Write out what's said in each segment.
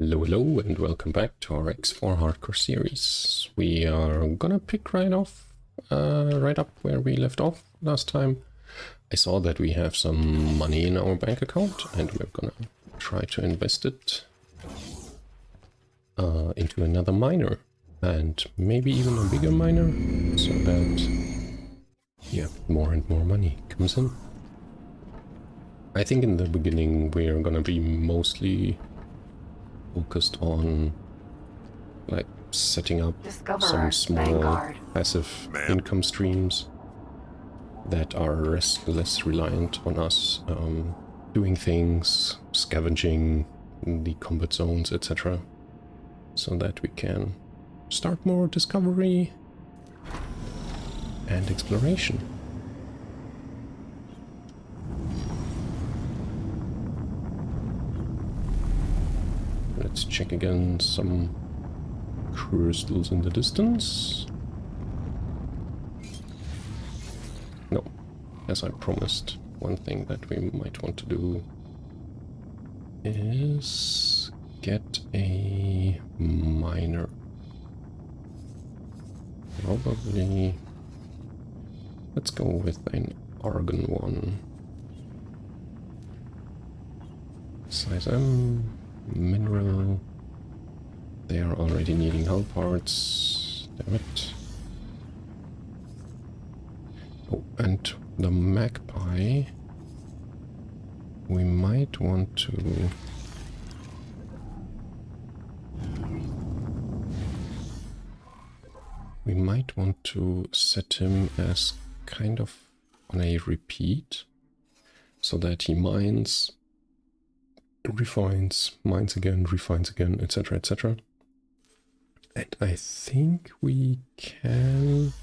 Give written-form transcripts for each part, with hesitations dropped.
Hello, hello, and welcome back to our X4 Hardcore series. We are gonna pick right up where we left off last time. I saw that we have some money in our bank account, and we're gonna try to invest it into another miner, and maybe even a bigger miner, so that more and more money comes in. I think in the beginning we're gonna be mostly focused on like setting up some small passive income streams that are less reliant on us doing things, scavenging the combat zones, etc. so that we can start more discovery and exploration. Let's check again some crystals in the distance. No, as I promised, one thing that we might want to do is get a miner. Probably, let's go with an argon one. Size M. Mineral. They are already needing hull parts. Damn it. Oh, and the magpie. We might want to set him as kind of on a repeat, so that he mines, refines, mines again, refines again, etc, etc. And I think we can,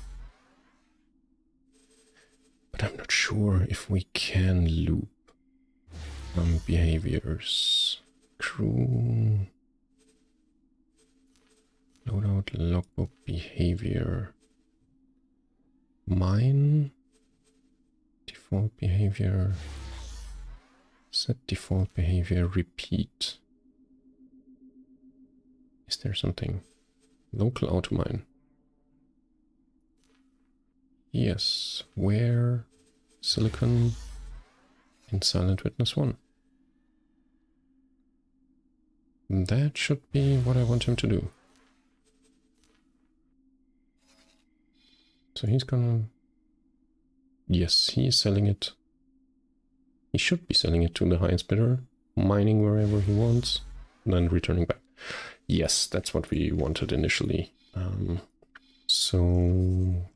but I'm not sure if we can loop behaviors. Crew, loadout, logbook, behavior, mine, default behavior, set default behavior, repeat. Is there something? Local automine. Yes, where silicon in Silent Witness 1. That should be what I want him to do. So he's gonna... Yes, he is selling it. He should be selling it to the highest bidder, mining wherever he wants, and then returning back. Yes, that's what we wanted initially. So...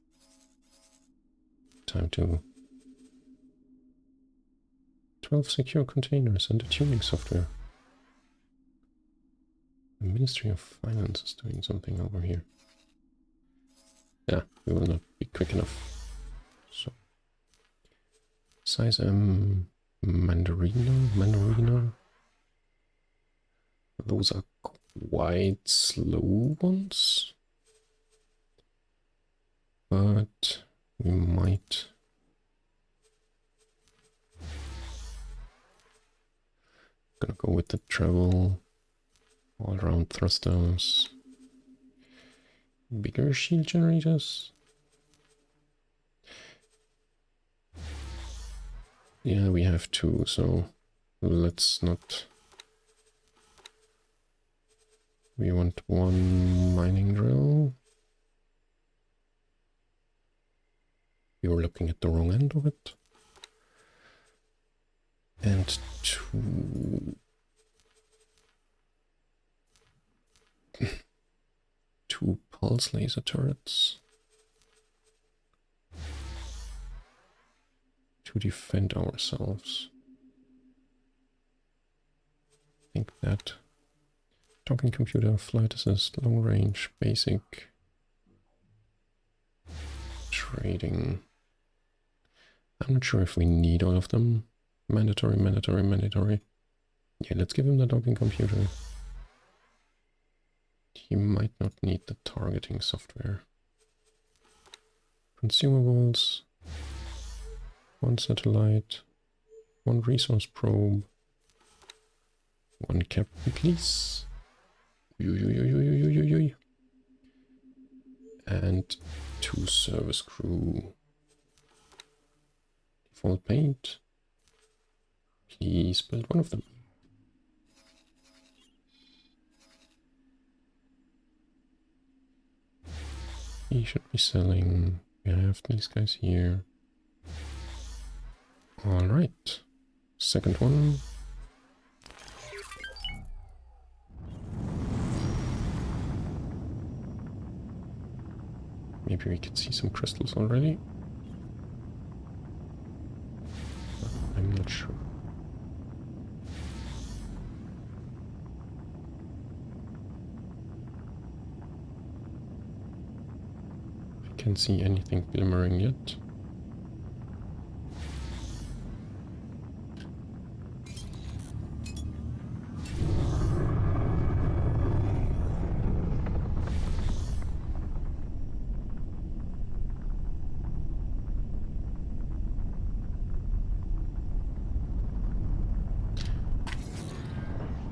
time to... 12 secure containers and a tuning software. The Ministry of Finance is doing something over here. Yeah, we will not be quick enough. So... size M... Mandarina. Those are quite slow ones, but we might gonna go with the travel, all around thrusters, bigger shield generators. Yeah, we have two, so let's not... We want one mining drill. You were looking at the wrong end of it. And two pulse laser turrets. To defend ourselves. I think that talking computer, flight assist, long range, basic, trading. I'm not sure if we need all of them. Mandatory. Yeah, let's give him the docking computer. He might not need the targeting software. Consumables. One satellite, one resource probe, one captain, please. And 2 service crew. Default paint. Please build one of them. He should be selling. We have these guys here. Alright. Second one. Maybe we could see some crystals already. I'm not sure. I can't see anything glimmering yet.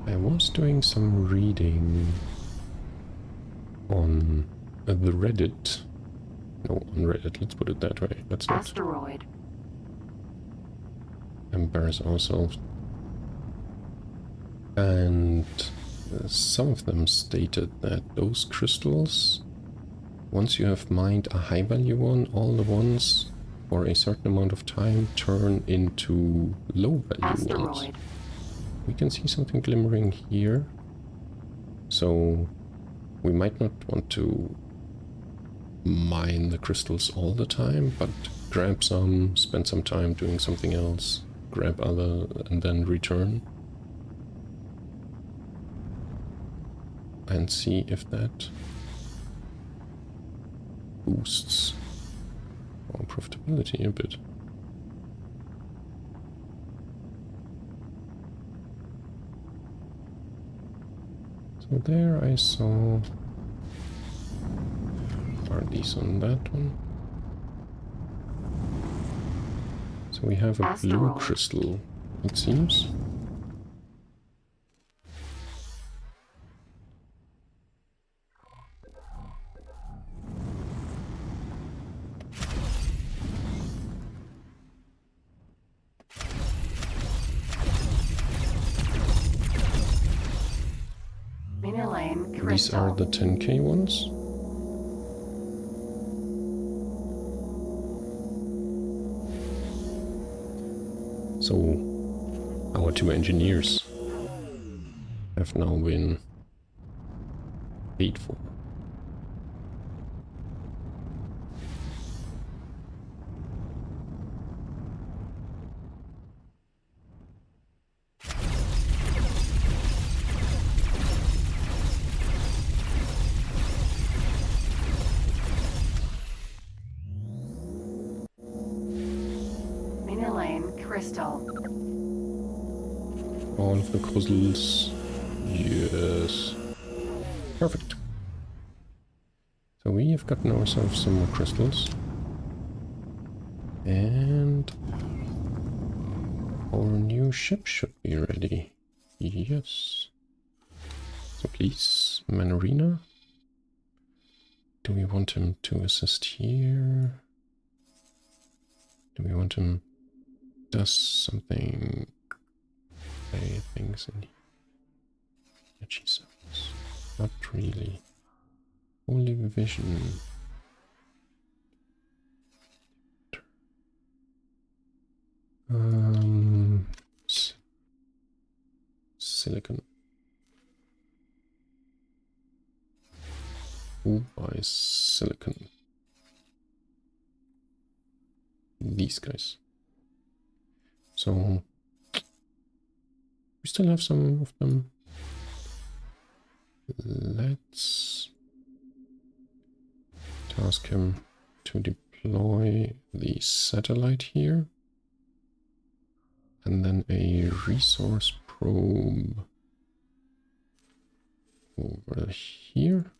I was doing some reading on the Reddit. No, on Reddit, let's put it that way. Let's not Asteroid. embarrass ourselves. And some of them stated that those crystals, once you have mined a high value one, all the ones for a certain amount of time turn into low value ones. We can see something glimmering here. So we might not want to mine the crystals all the time, but grab some, spend some time doing something else, grab other, and then return. And see if that boosts our profitability a bit. So there I saw... Are these on that one? So we have a blue crystal, it seems. These are the 10k ones. So our 2 engineers have now been paid for. All of the crystals. Yes. Perfect. So we have gotten ourselves some more crystals. And our new ship should be ready. Yes. So please, Manorina. Do we want him to assist here? Do we want him does something? Things in energy cells. Not really. Only vision. Silicon. Who buys silicon? These guys. So we still have some of them. Let's task him to deploy the satellite here. And then a resource probe over here.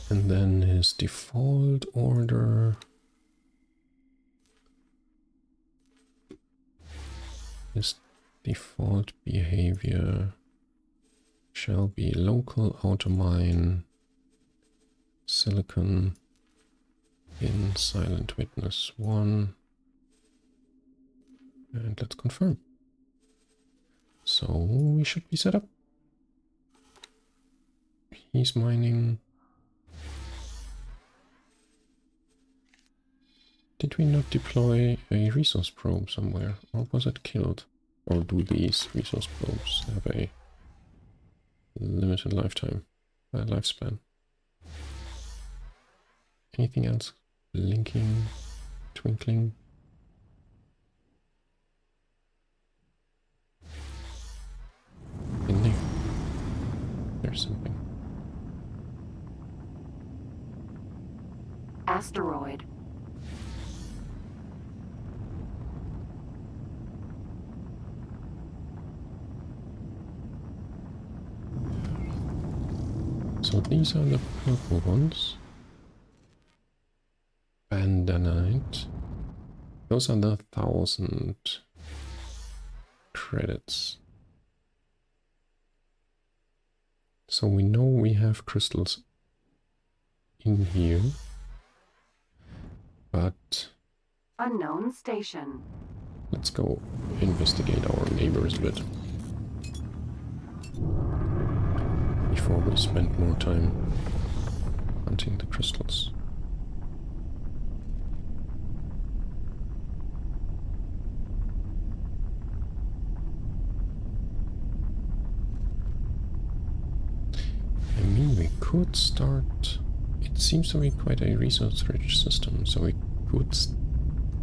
And then his default order. His default behavior shall be local auto mine silicon in silent witness 1. And let's confirm. So we should be set up. He's mining. Did we not deploy a resource probe somewhere? Or was it killed? Or do these resource probes have a limited lifespan? Anything else? Blinking, twinkling. In there. There's something. Asteroid. So these are the purple ones. Bandanite. Those are the 1,000 credits. So we know we have crystals in here. But Unknown station. Let's go investigate our neighbors a bit. Before we spend more time hunting the crystals. I mean, we could start... It seems to be quite a resource-rich system, so we could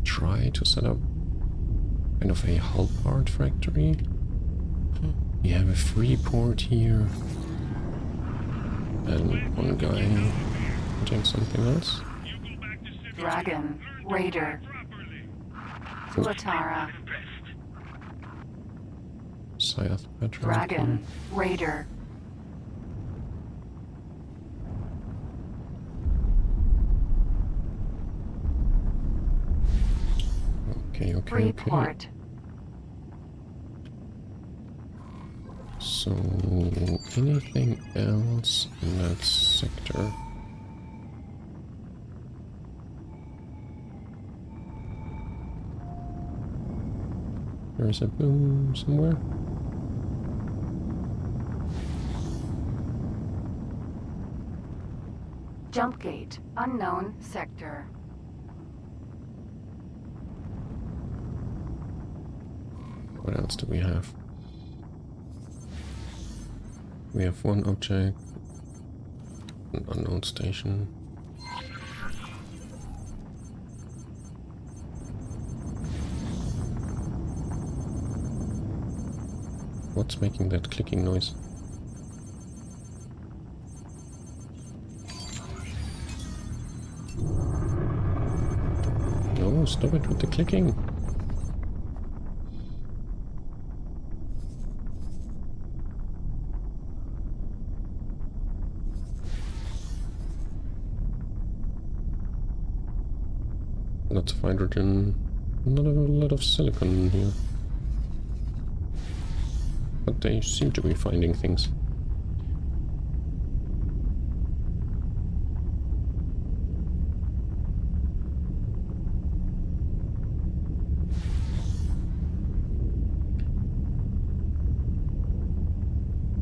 try to set up kind of a hull part factory. We have a free port here. And one guy doing something else. Dragon. Raider. Latara. Scythe Petrol. Dragon. Raider. Okay. Freeport. So, anything else in that sector? There is a boom somewhere. Jumpgate. Unknown sector. What else do we have? We have one object, an unknown station. What's making that clicking noise? No, stop it with the clicking. Lots of hydrogen, not a lot of silicon in here. But they seem to be finding things.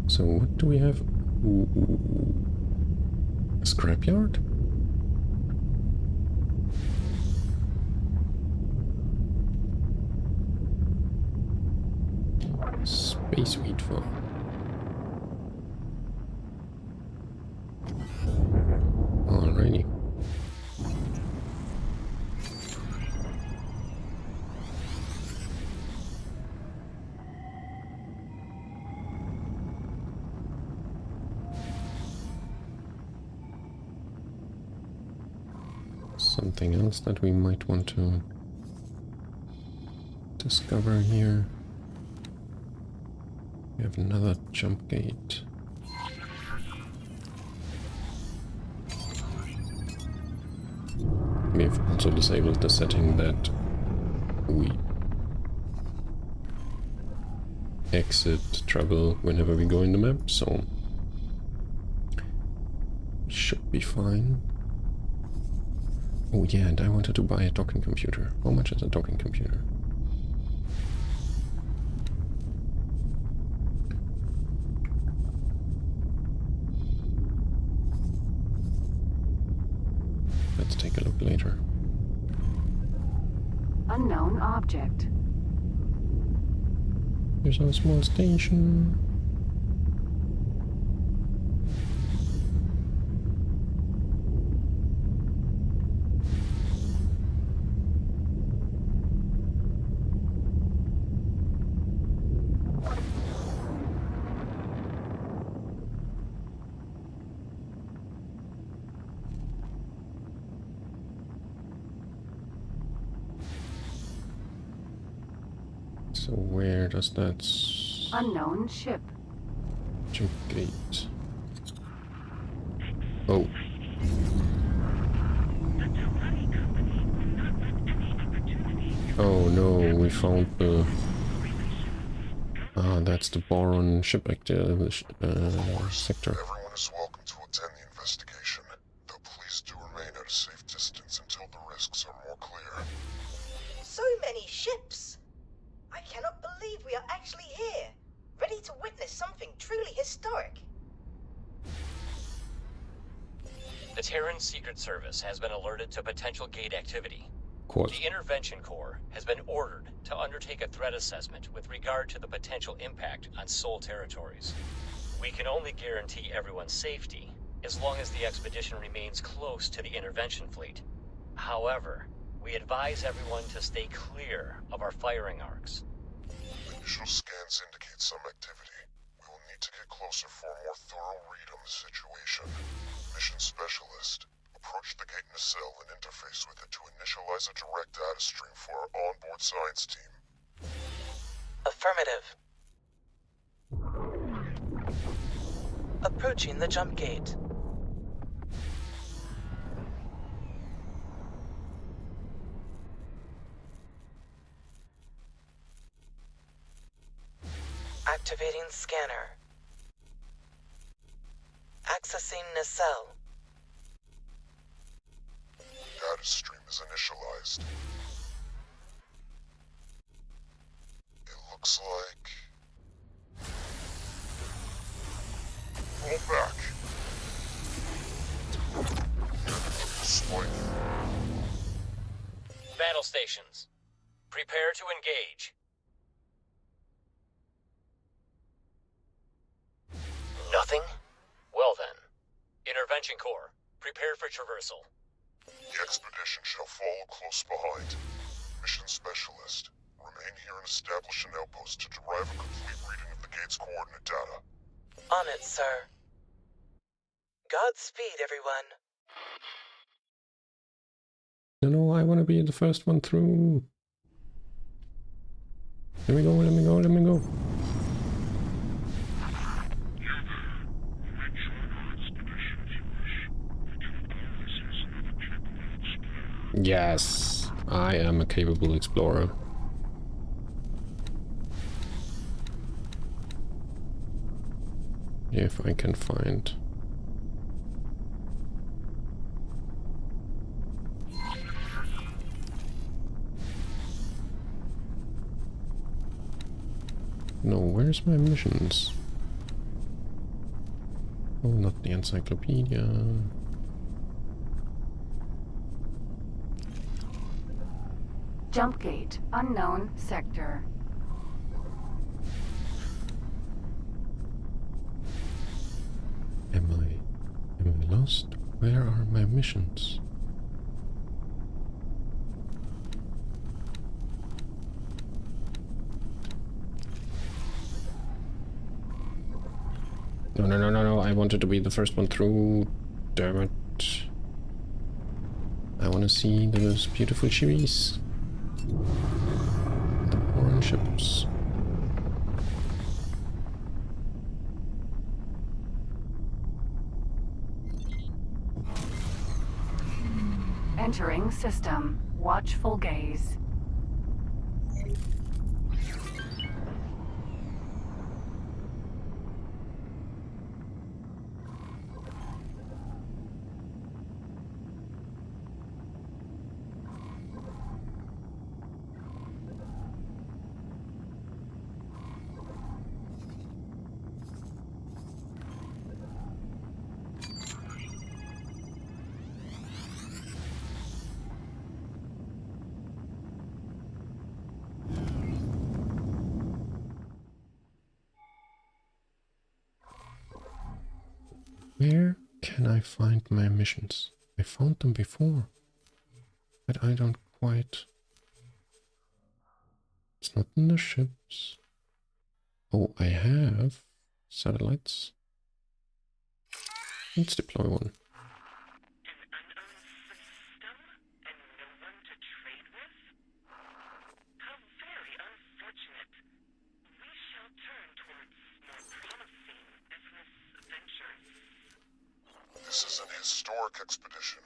So what do we have? Ooh. A scrapyard? Space wheat farm. Alrighty. Something else that we might want to discover here. We have another jump gate. We've also disabled the setting that we exit travel whenever we go in the map, so should be fine. Oh yeah, and I wanted to buy a docking computer. How much is a docking computer? Let's take a look later. Unknown object. Here's our small station. So where does that Unknown ship. jumpgate? Oh. Oh no, we found the... Ah, that's the Boron ship sector. Everyone is welcome to attend the investigation, though please do remain at a safe distance until the risks are more clear. So many ships! I cannot believe we are actually here, ready to witness something truly historic. The Terran Secret Service has been alerted to potential gate activity. Of course. The Intervention Corps has been ordered to undertake a threat assessment with regard to the potential impact on Sol territories. We can only guarantee everyone's safety as long as the expedition remains close to the intervention fleet. However, we advise everyone to stay clear of our firing arcs. Initial scans indicate some activity. We will need to get closer for a more thorough read on the situation. Mission Specialist, approach the gate in a cell and interface with it to initialize a direct data stream for our onboard science team. Affirmative. Approaching the jump gate. Activating scanner. Accessing nacelle. Data stream is initialized. It looks like... Fall back! Swipe. Battle stations, prepare to engage. Nothing? Well then, Intervention Corps, prepare for traversal. The expedition shall follow close behind. Mission Specialist, remain here and establish an outpost to derive a complete reading of the gate's coordinate data. On it, sir. Godspeed, everyone. No, I want to be the first one through. Let me go, let me go, let me go. Yes, I am a capable explorer. If I can find... No, where's my missions? Oh, not the encyclopedia. Jumpgate. Unknown sector. Am I lost? Where are my missions? No, I wanted to be the first one through. Damn it. I want to see those beautiful ships. The Boron ships. Entering system. Watchful gaze. Where can I find my missions? I found them before, but I don't quite... It's not in the ships. Oh, I have satellites. Let's deploy one. An unknown system and no one to trade with? How very unfortunate. We shall turn towards more promising business ventures. This is an historic expedition.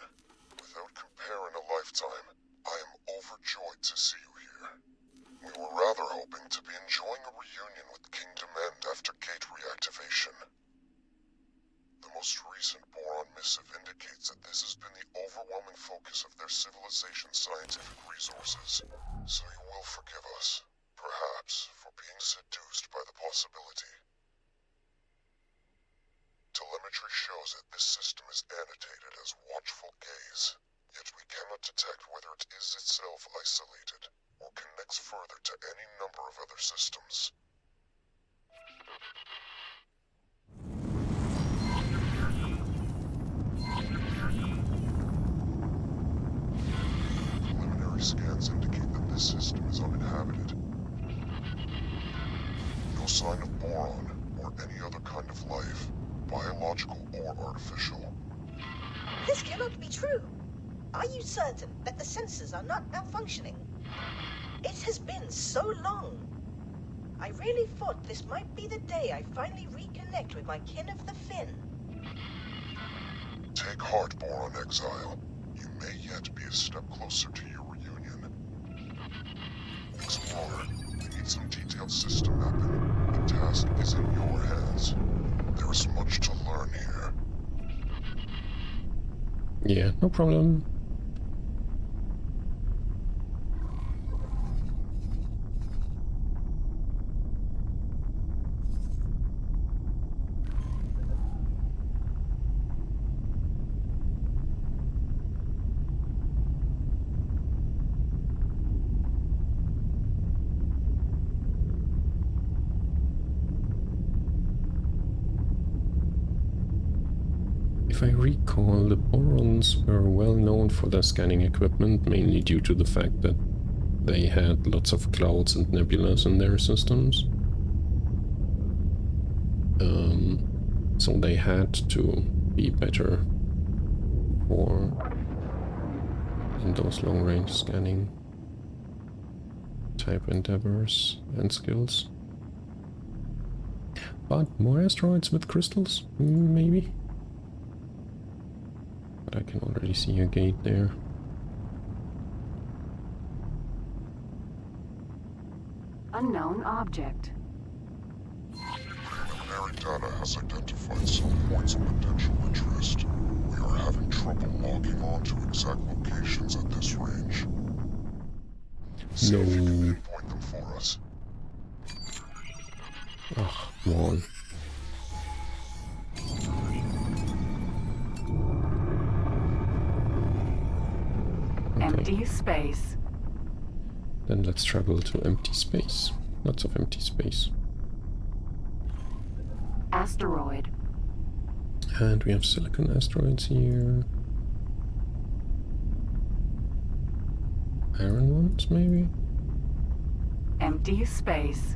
Without compare in a lifetime, I am overjoyed to see you here. We were rather hoping to be enjoying a reunion with Kingdom End after gate reactivation. The most recent Boron missive indicates that this has been the overwhelming focus of their civilization's scientific resources, so you will forgive us, perhaps, for being seduced by the possibility. Telemetry shows that this system is annotated as Watchful Gaze, yet we cannot detect whether it is itself isolated, or connects further to any number of other systems. Preliminary scans indicate that this system is uninhabited. No sign of Boron, or any other kind of life, biological or artificial. This cannot be true. Are you certain that the sensors are not malfunctioning? It has been so long. I really thought this might be the day I finally reconnect with my kin of the Fin. Take heart, Boron Exile. You may yet be a step closer to your reunion. Explorer, we need some detailed system mapping. The task is in your hands. There is much to learn here. Yeah, no problem. If I recall, the Borons were well known for their scanning equipment, mainly due to the fact that they had lots of clouds and nebulas in their systems. So they had to be better in those long-range scanning type endeavors and skills. But more asteroids with crystals? Maybe? But I can already see a gate there. Unknown object. Preliminary data has identified some points of potential interest. We are having trouble logging on to exact locations at this range. See if you can pinpoint them for us. Oh, come on. Empty space. Then let's travel to empty space. Lots of empty space. Asteroid. And we have silicon asteroids here. Iron ones, maybe? Empty space.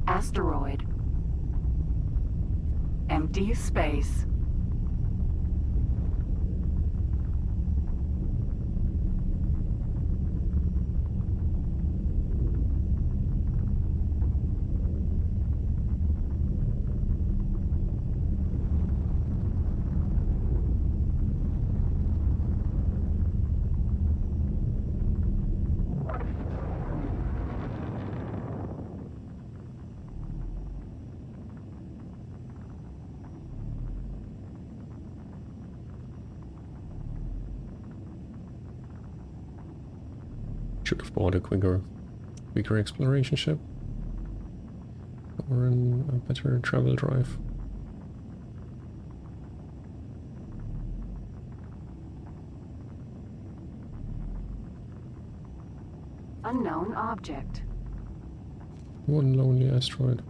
Asteroid. Empty space. Should have bought a quicker exploration ship. Or a better travel drive. Unknown object. One lonely asteroid.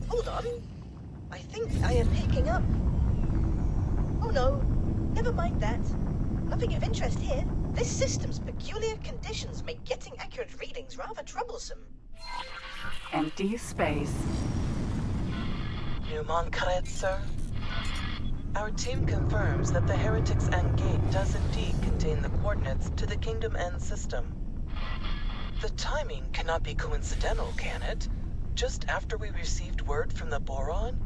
Hold on. I think I am picking up. no. Never mind that. Nothing of interest here. This system's peculiar conditions make getting accurate readings rather troublesome. Empty space. Numankret, sir? Our team confirms that the Heretics End Gate does indeed contain the coordinates to the Kingdom End system. The timing cannot be coincidental, can it? Just after we received word from the Boron?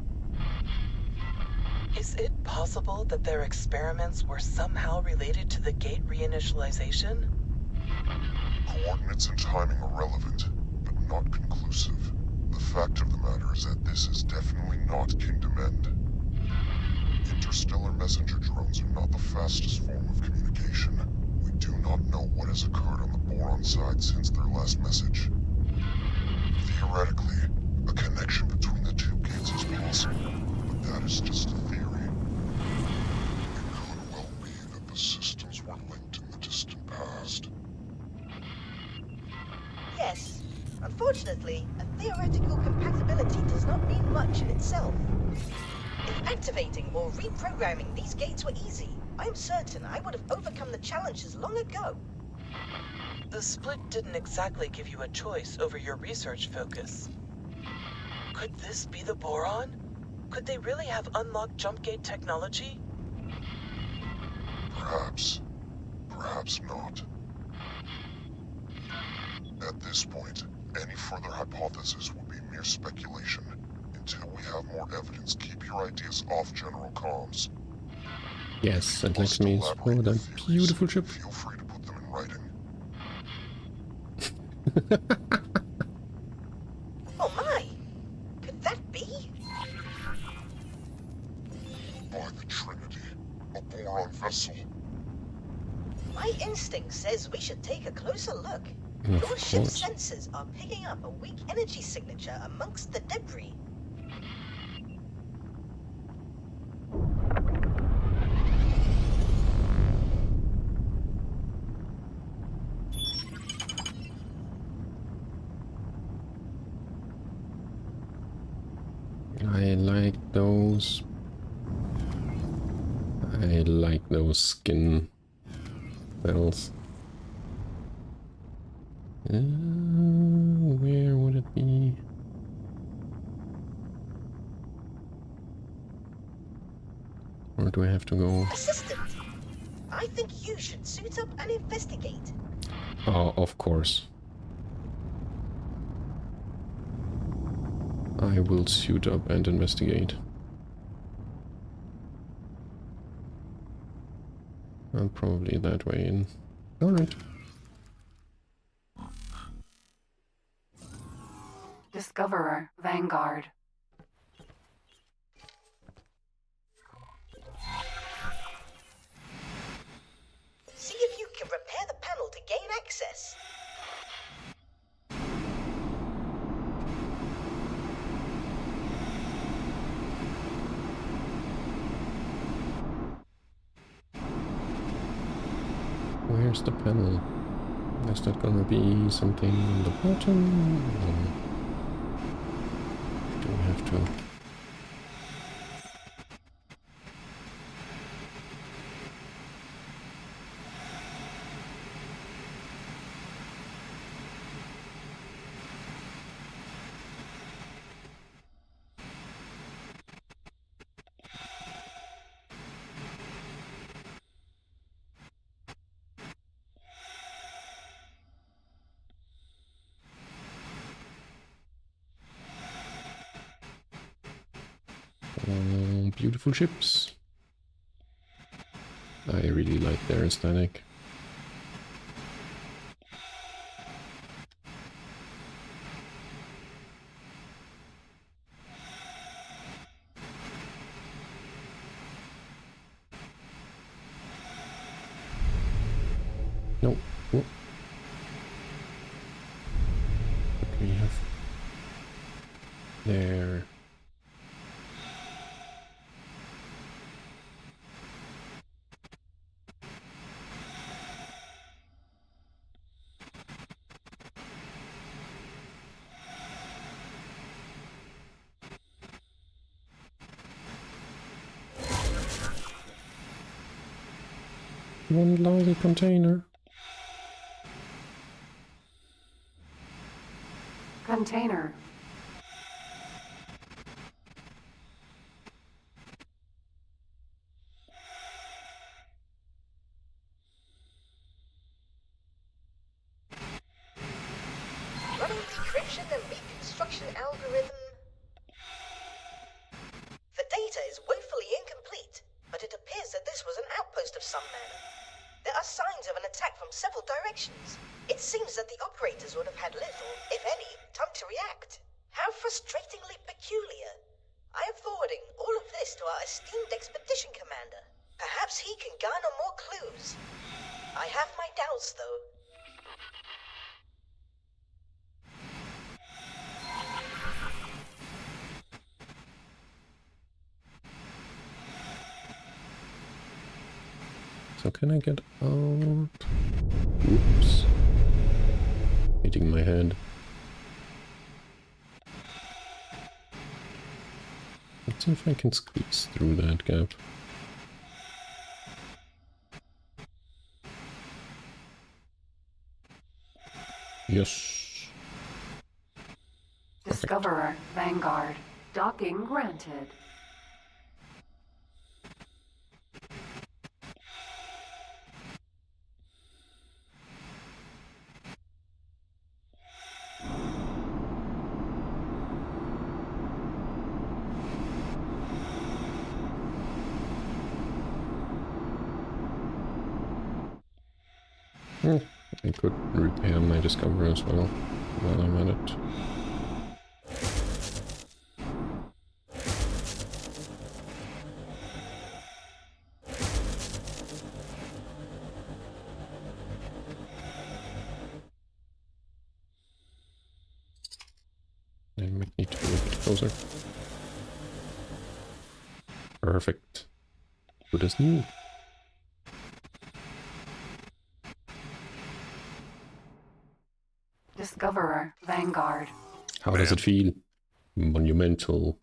Is it possible that their experiments were somehow related to the gate reinitialization? Coordinates and timing are relevant, but not conclusive. The fact of the matter is that this is definitely not Kingdom End. Interstellar messenger drones are not the fastest form of communication. We do not know what has occurred on the Boron side since their last message. Theoretically, a connection between the two gates is possible, but that is just a theory. It could well be that the systems were linked in the distant past. Yes. Unfortunately, a theoretical compatibility does not mean much in itself. If activating or reprogramming these gates were easy, I am certain I would have overcome the challenges long ago. The split didn't exactly give you a choice over your research focus. Could this be the Boron? Could they really have unlocked jumpgate technology? Perhaps. Perhaps not. At this point, any further hypothesis would be mere speculation. Until we have more evidence, keep your ideas off general comms. Yes, and Must let me elaborate explore your that theories. beautiful ship. Feel free to put them in writing. Oh my! Could that be? By the Trinity, a Boron vessel. My instinct says we should take a closer look. Of Your ship's course. sensors are picking up a weak energy signature amongst the debris. I like those. I like those skin bells. Where would it be? Or do I have to go? Assistant, I think you should suit up and investigate. Oh, of course. I will suit up and investigate. And probably that way in. Alright. Discoverer, Vanguard. See if you can repair the panel to gain access. Where's the panel? Is that gonna be something on the bottom? Or do we have to? Beautiful ships. I really like their aesthetic. No. Oh. What do we have there? One lousy container. Container. Running decryption and reconstruction algorithm. The data is woefully incomplete, but it appears that this was an outpost of some manner. There are signs of an attack from several directions. It seems that the operators would have had little, if any, time to react. How frustratingly peculiar. I am forwarding all of this to our esteemed expedition commander. Perhaps he can garner more clues. I have my doubts, though. So can I get out? Oops. Hitting my head. Let's see if I can squeeze through that gap. Yes. Discoverer, Vanguard. Docking granted. I could repair my Discoverer as well while I'm at it. I might need to be a bit closer. Perfect. Good as new. Discoverer, Vanguard. How does it feel? Monumental.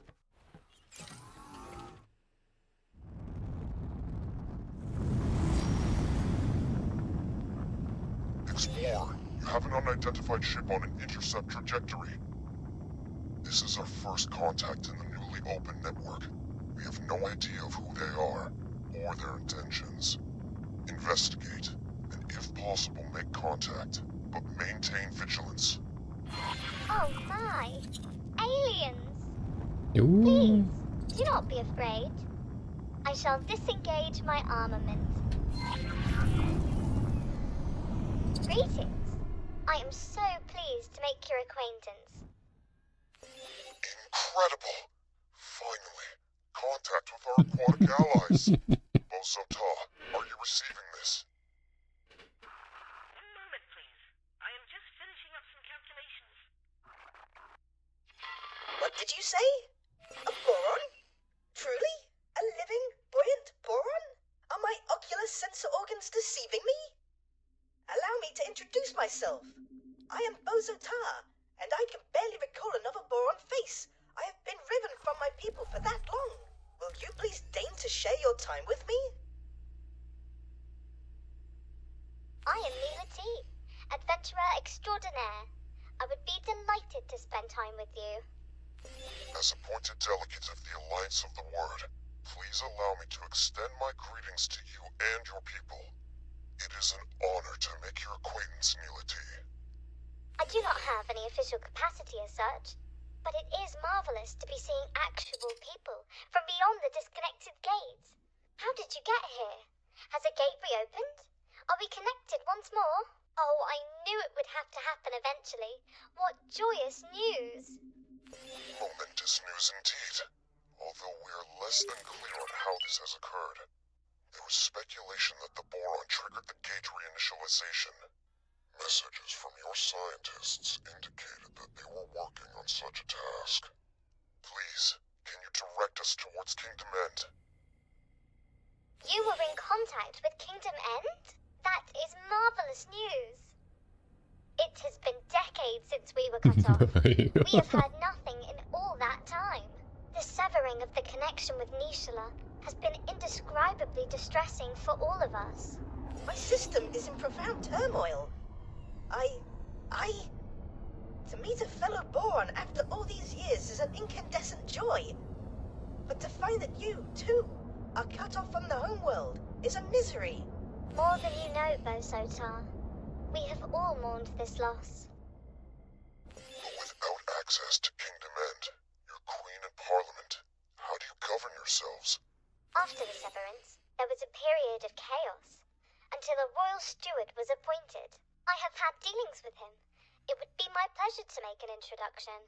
Explorer, you have an unidentified ship on an intercept trajectory. This is our first contact in the newly opened network. We have no idea of who they are, or their intentions. Investigate, and if possible make contact, but maintain vigilance. Oh my! Aliens! Ooh. Please, do not be afraid. I shall disengage my armament. Greetings. I am so pleased to make your acquaintance. Incredible! Finally, contact with our aquatic allies. Bosota, are you receiving this? One moment, please. I am just finishing up some calculations. What did you say? A boron? Truly? A living, buoyant boron? Are my ocular sensor organs deceiving me? Allow me to introduce myself. I am Bosota, and I can barely recall another boron face. I have been riven from my people for that long. Will you please deign to share your time with me? I am Mila T, adventurer extraordinaire. I would be delighted to spend time with you. As appointed delegate of the Alliance of the Word, please allow me to extend my greetings to you and your people. It is an honor to make your acquaintance, Mila T. I do not have any official capacity as such, but it is marvelous to be seeing actual people from beyond the disconnected gates. How did you get here? Has a gate reopened? Are we connected once more? Oh, I knew it would have to happen eventually. What joyous news! Momentous news indeed, although we are less than clear on how this has occurred. There was speculation that the Boron triggered the gate reinitialization. Messages from your scientists indicated that they were working on such a task. Please, can you direct us towards Kingdom End? You were in contact with Kingdom End? That is marvelous news. It has been decades since we were cut off. We have heard nothing in all that time. The severing of the connection with Nishala has been indescribably distressing for all of us. My system is in profound turmoil. To meet a fellow Boron after all these years is an incandescent joy. But to find that you, too, are cut off from the homeworld is a misery. More than you know, Bosotar. We have all mourned this loss. Without access to Kingdom End, your queen and parliament, how do you govern yourselves? After the severance, there was a period of chaos, until a royal steward was appointed. I have had dealings with him. It would be my pleasure to make an introduction.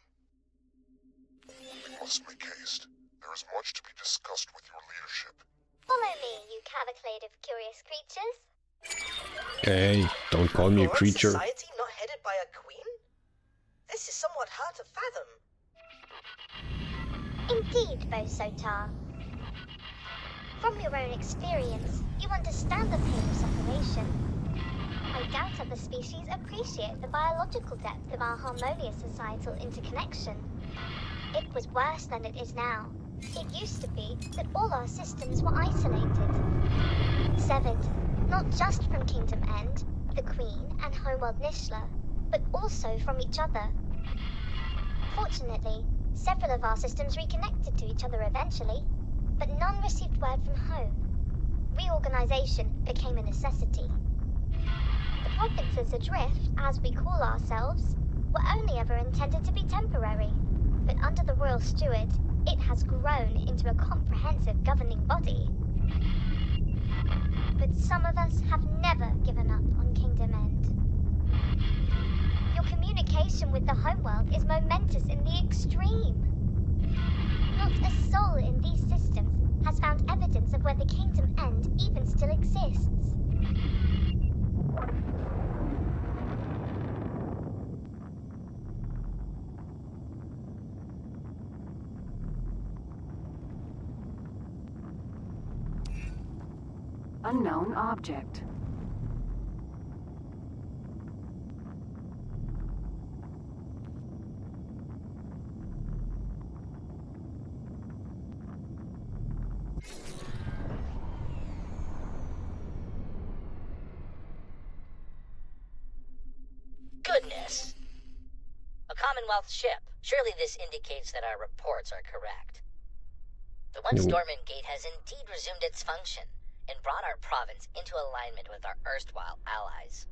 We must make haste. There is much to be discussed with your leadership. Follow me, you cavalcade of curious creatures. Hey, don't call me a Boron creature. society not headed by a queen? This is somewhat hard to fathom. Indeed, Bosotar. From your own experience, you understand the pain of separation. I doubt other species appreciate the biological depth of our harmonious societal interconnection. It was worse than it is now. It used to be that all our systems were isolated. Severed, not just from Kingdom End, the Queen, and Homeworld Nishla, but also from each other. Fortunately, several of our systems reconnected to each other eventually, but none received word from home. Reorganization became a necessity. The provinces adrift, as we call ourselves, were only ever intended to be temporary, but under the Royal Steward, it has grown into a comprehensive governing body. But some of us have never given up on Kingdom End. Your communication with the homeworld is momentous in the extreme. Not a soul in these systems has found evidence of where the Kingdom End even still exists. Unknown object. Goodness! A Commonwealth ship. Surely this indicates that our reports are correct. The once dormant gate has indeed resumed its function and brought our province into alignment with our erstwhile allies.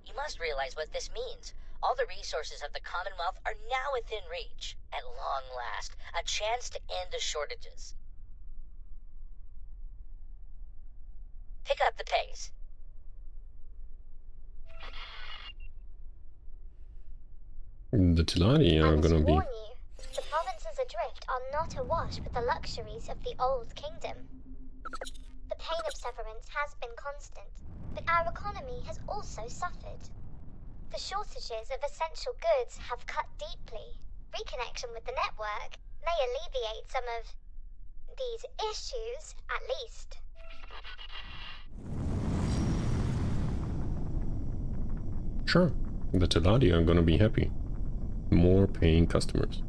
You must realize what this means. All the resources of the Commonwealth are now within reach. At long last, a chance to end the shortages. Pick up the pace. The Tilani I are must gonna be... warn you, the provinces adrift are not awash with the luxuries of the old kingdom. The pain of severance has been constant, but our economy has also suffered. The shortages of essential goods have cut deeply. Reconnection with the network may alleviate some of these issues, at least. Sure, the Tilani are gonna be happy. More paying customers.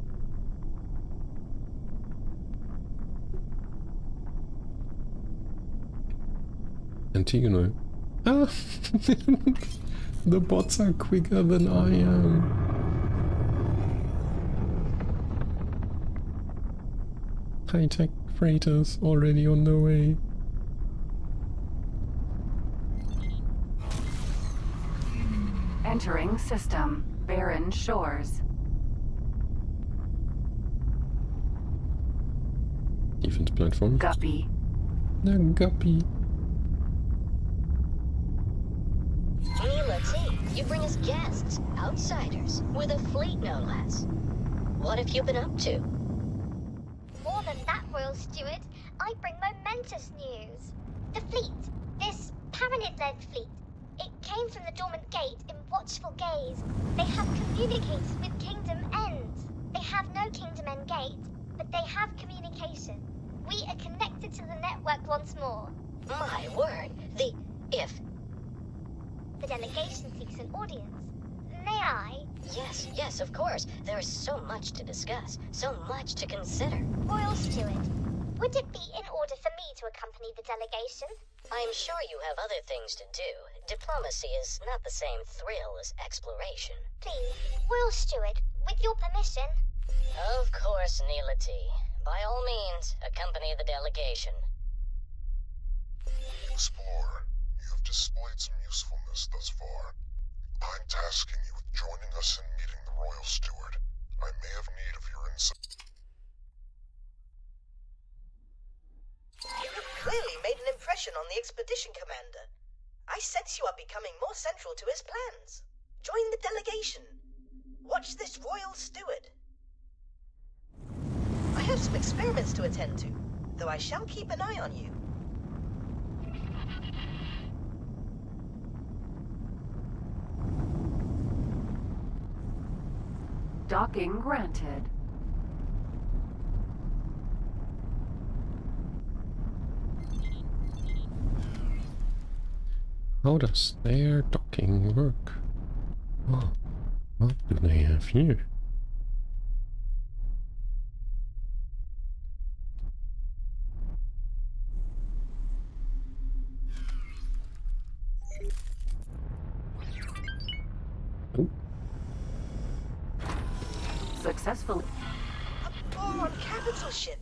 Antigone. Ah! The bots are quicker than I am. High-tech freighters already on the way. Entering system. Barren Shores. Defense platform. Guppy. The guppy. Hey, let's see. You bring us guests, outsiders, with a fleet no less. What have you been up to? More than that, Royal Steward, I bring momentous news. The fleet, this Paranid-led fleet, it came from the dormant gate in watchful gaze. They have communicated with Kingdom End. They have no Kingdom End gate, but they have communication. We are connected to the network once more. My word, if... The delegation seeks an audience. May I? Yes, of course. There is so much to discuss, so much to consider. Royal Steward, would it be in order for me to accompany the delegation. I'm sure you have other things to do. Diplomacy is not the same thrill as exploration. Please, Royal Steward, with your permission. Of course, Neela T. By all means, accompany the delegation. Explorer, you have displayed some usefulness thus far. I'm tasking you with joining us in meeting the Royal Steward. I may have need of your insight. You have clearly made an impression on the expedition commander. I sense you are becoming more central to his plans. Join the delegation. Watch this Royal Steward. I have some experiments to attend to, though I shall keep an eye on you. Docking granted. How does their docking work? Oh, what do they have here? Oh, Successfully. A Boron capital ship.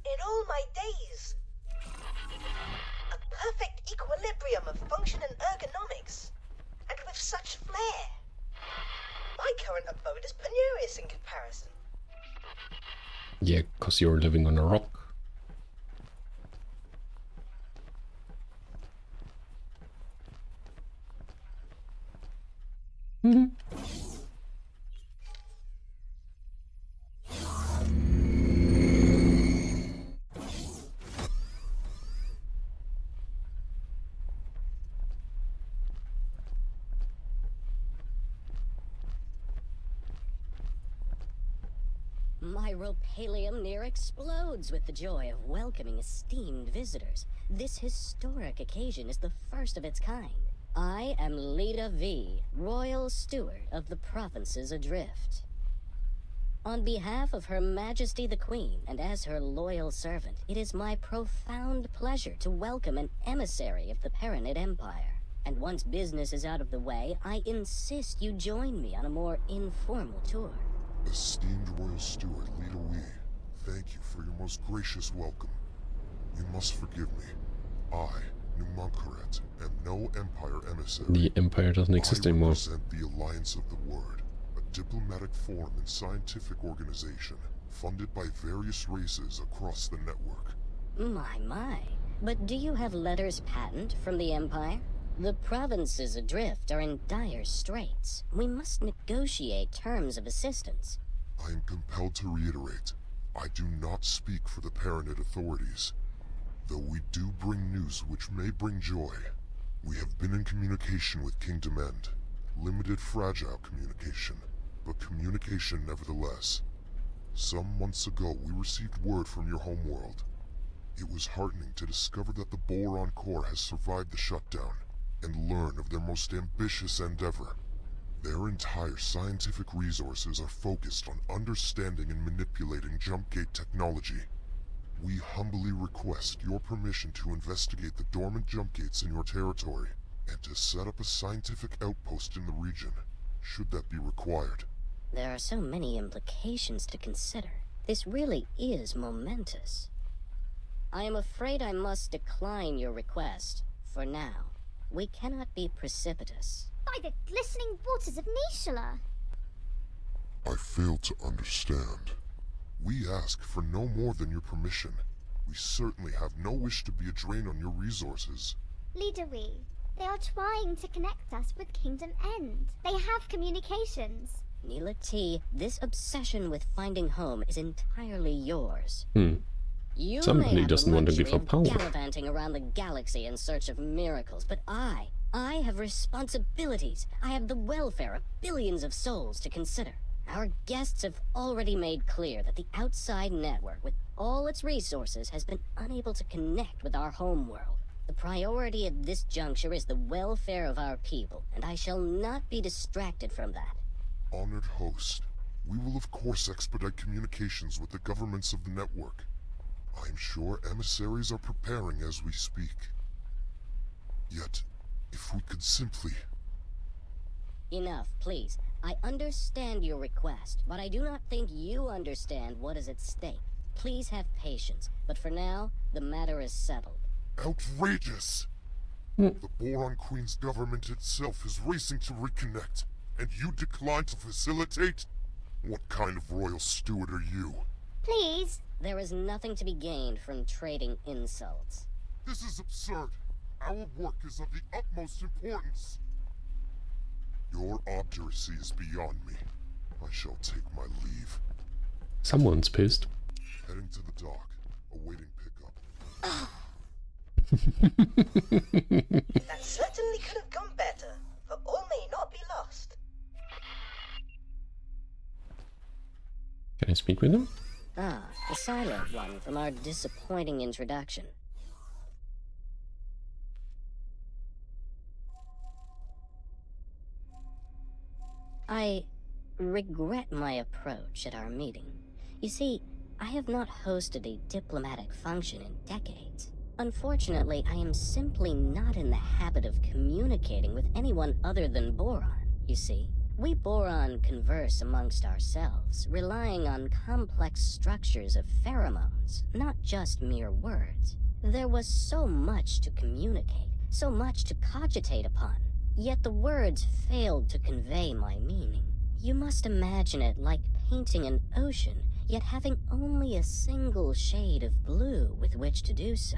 In all my days. A perfect equilibrium of function and ergonomics. And with such flair. My current abode is penurious in comparison. yeah, because you're living on a rock. My ropalium near explodes with the joy of welcoming esteemed visitors. This historic occasion is the first of its kind. I am Leda V, Royal Steward of the Provinces Adrift. On behalf of Her Majesty the Queen, and as her loyal servant, it is my profound pleasure to welcome an emissary of the Paranid Empire. And once business is out of the way, I insist you join me on a more informal tour. Esteemed Royal Steward Leda Wee, thank you for your most gracious welcome. You must forgive me. I, Numunkaret, am no Empire emissary. The Empire doesn't exist I anymore. represent the Alliance of the Word, a diplomatic forum and scientific organization funded by various races across the network. My. But do you have letters patent from the Empire? The provinces adrift are in dire straits. We must negotiate terms of assistance. I am compelled to reiterate, I do not speak for the Paranid authorities. Though we do bring news which may bring joy. We have been in communication with Kingdom End. Limited fragile communication, but communication nevertheless. Some months ago we received word from your homeworld. It was heartening to discover that the Boron core has survived the shutdown, and learn of their most ambitious endeavor. Their entire scientific resources are focused on understanding and manipulating jumpgate technology. We humbly request your permission to investigate the dormant jumpgates in your territory, and to set up a scientific outpost in the region, should that be required. There are so many implications to consider. This really is momentous. I am afraid I must decline your request, for now. We cannot be precipitous. By the glistening waters of Nishala. I fail to understand. We ask for no more than your permission. We certainly have no wish to be a drain on your resources. Leader Wee, they are trying to connect us with Kingdom End. They have communications. Neela T, this obsession with finding home is entirely yours. You Somebody may have doesn't the want to give luxury up of power. gallivanting around the galaxy in search of miracles, but I have responsibilities. I have the welfare of billions of souls to consider. Our guests have already made clear that the outside network, with all its resources, has been unable to connect with our homeworld. The priority at this juncture is the welfare of our people, and I shall not be distracted from that. Honored host, we will of course expedite communications with the governments of the network. I'm sure emissaries are preparing as we speak. Yet, if we could simply... Enough, please. I understand your request, but I do not think you understand what is at stake. Please have patience, but for now, the matter is settled. Outrageous! The Boron Queen's government itself is racing to reconnect, and you decline to facilitate? What kind of royal steward are you? Please? There is nothing to be gained from trading insults. This is absurd. Our work is of the utmost importance. Your obduracy is beyond me. I shall take my leave. Someone's pissed. Heading to the dock, awaiting pickup. That certainly could have gone better, but all may not be lost. Can I speak with him? Ah, the silent one from our disappointing introduction. I regret my approach at our meeting. You see, I have not hosted a diplomatic function in decades. Unfortunately, I am simply not in the habit of communicating with anyone other than Boron, you see. We Boron converse amongst ourselves, relying on complex structures of pheromones, not just mere words. There was so much to communicate, so much to cogitate upon, yet the words failed to convey my meaning. You must imagine it like painting an ocean, yet having only a single shade of blue with which to do so.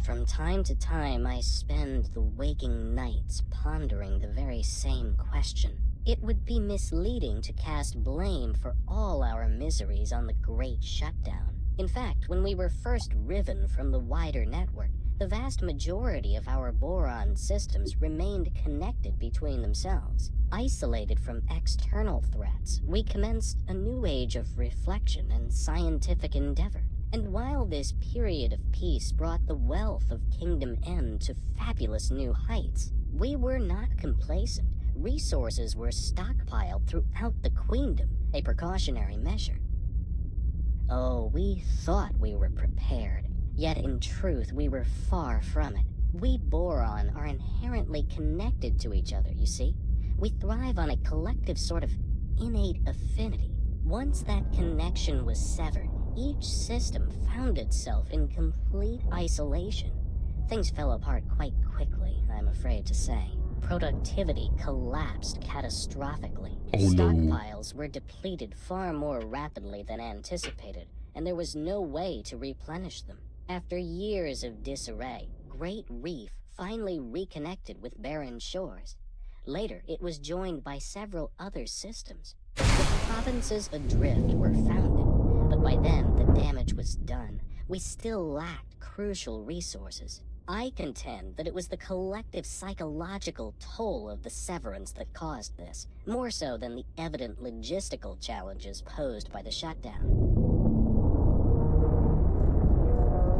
From time to time, I spend the waking nights pondering the very same question. It would be misleading to cast blame for all our miseries on the Great Shutdown. In fact, when we were first riven from the wider network, the vast majority of our Boron systems remained connected between themselves. Isolated from external threats, we commenced a new age of reflection and scientific endeavor. And while this period of peace brought the wealth of Kingdom N to fabulous new heights, we were not complacent. Resources were stockpiled throughout the Queendom, a precautionary measure. Oh, we thought we were prepared, yet in truth we were far from it. We Boron are inherently connected to each other, you see. We thrive on a collective sort of innate affinity. Once that connection was severed, each system found itself in complete isolation. Things fell apart quite quickly, I'm afraid to say. Productivity collapsed catastrophically. Oh, no. Stockpiles were depleted far more rapidly than anticipated, and there was no way to replenish them. After years of disarray, Great Reef finally reconnected with barren shores. Later, it was joined by several other systems. The provinces adrift were founded, but by then the damage was done. We still lacked crucial resources. I contend that it was the collective psychological toll of the severance that caused this, more so than the evident logistical challenges posed by the shutdown.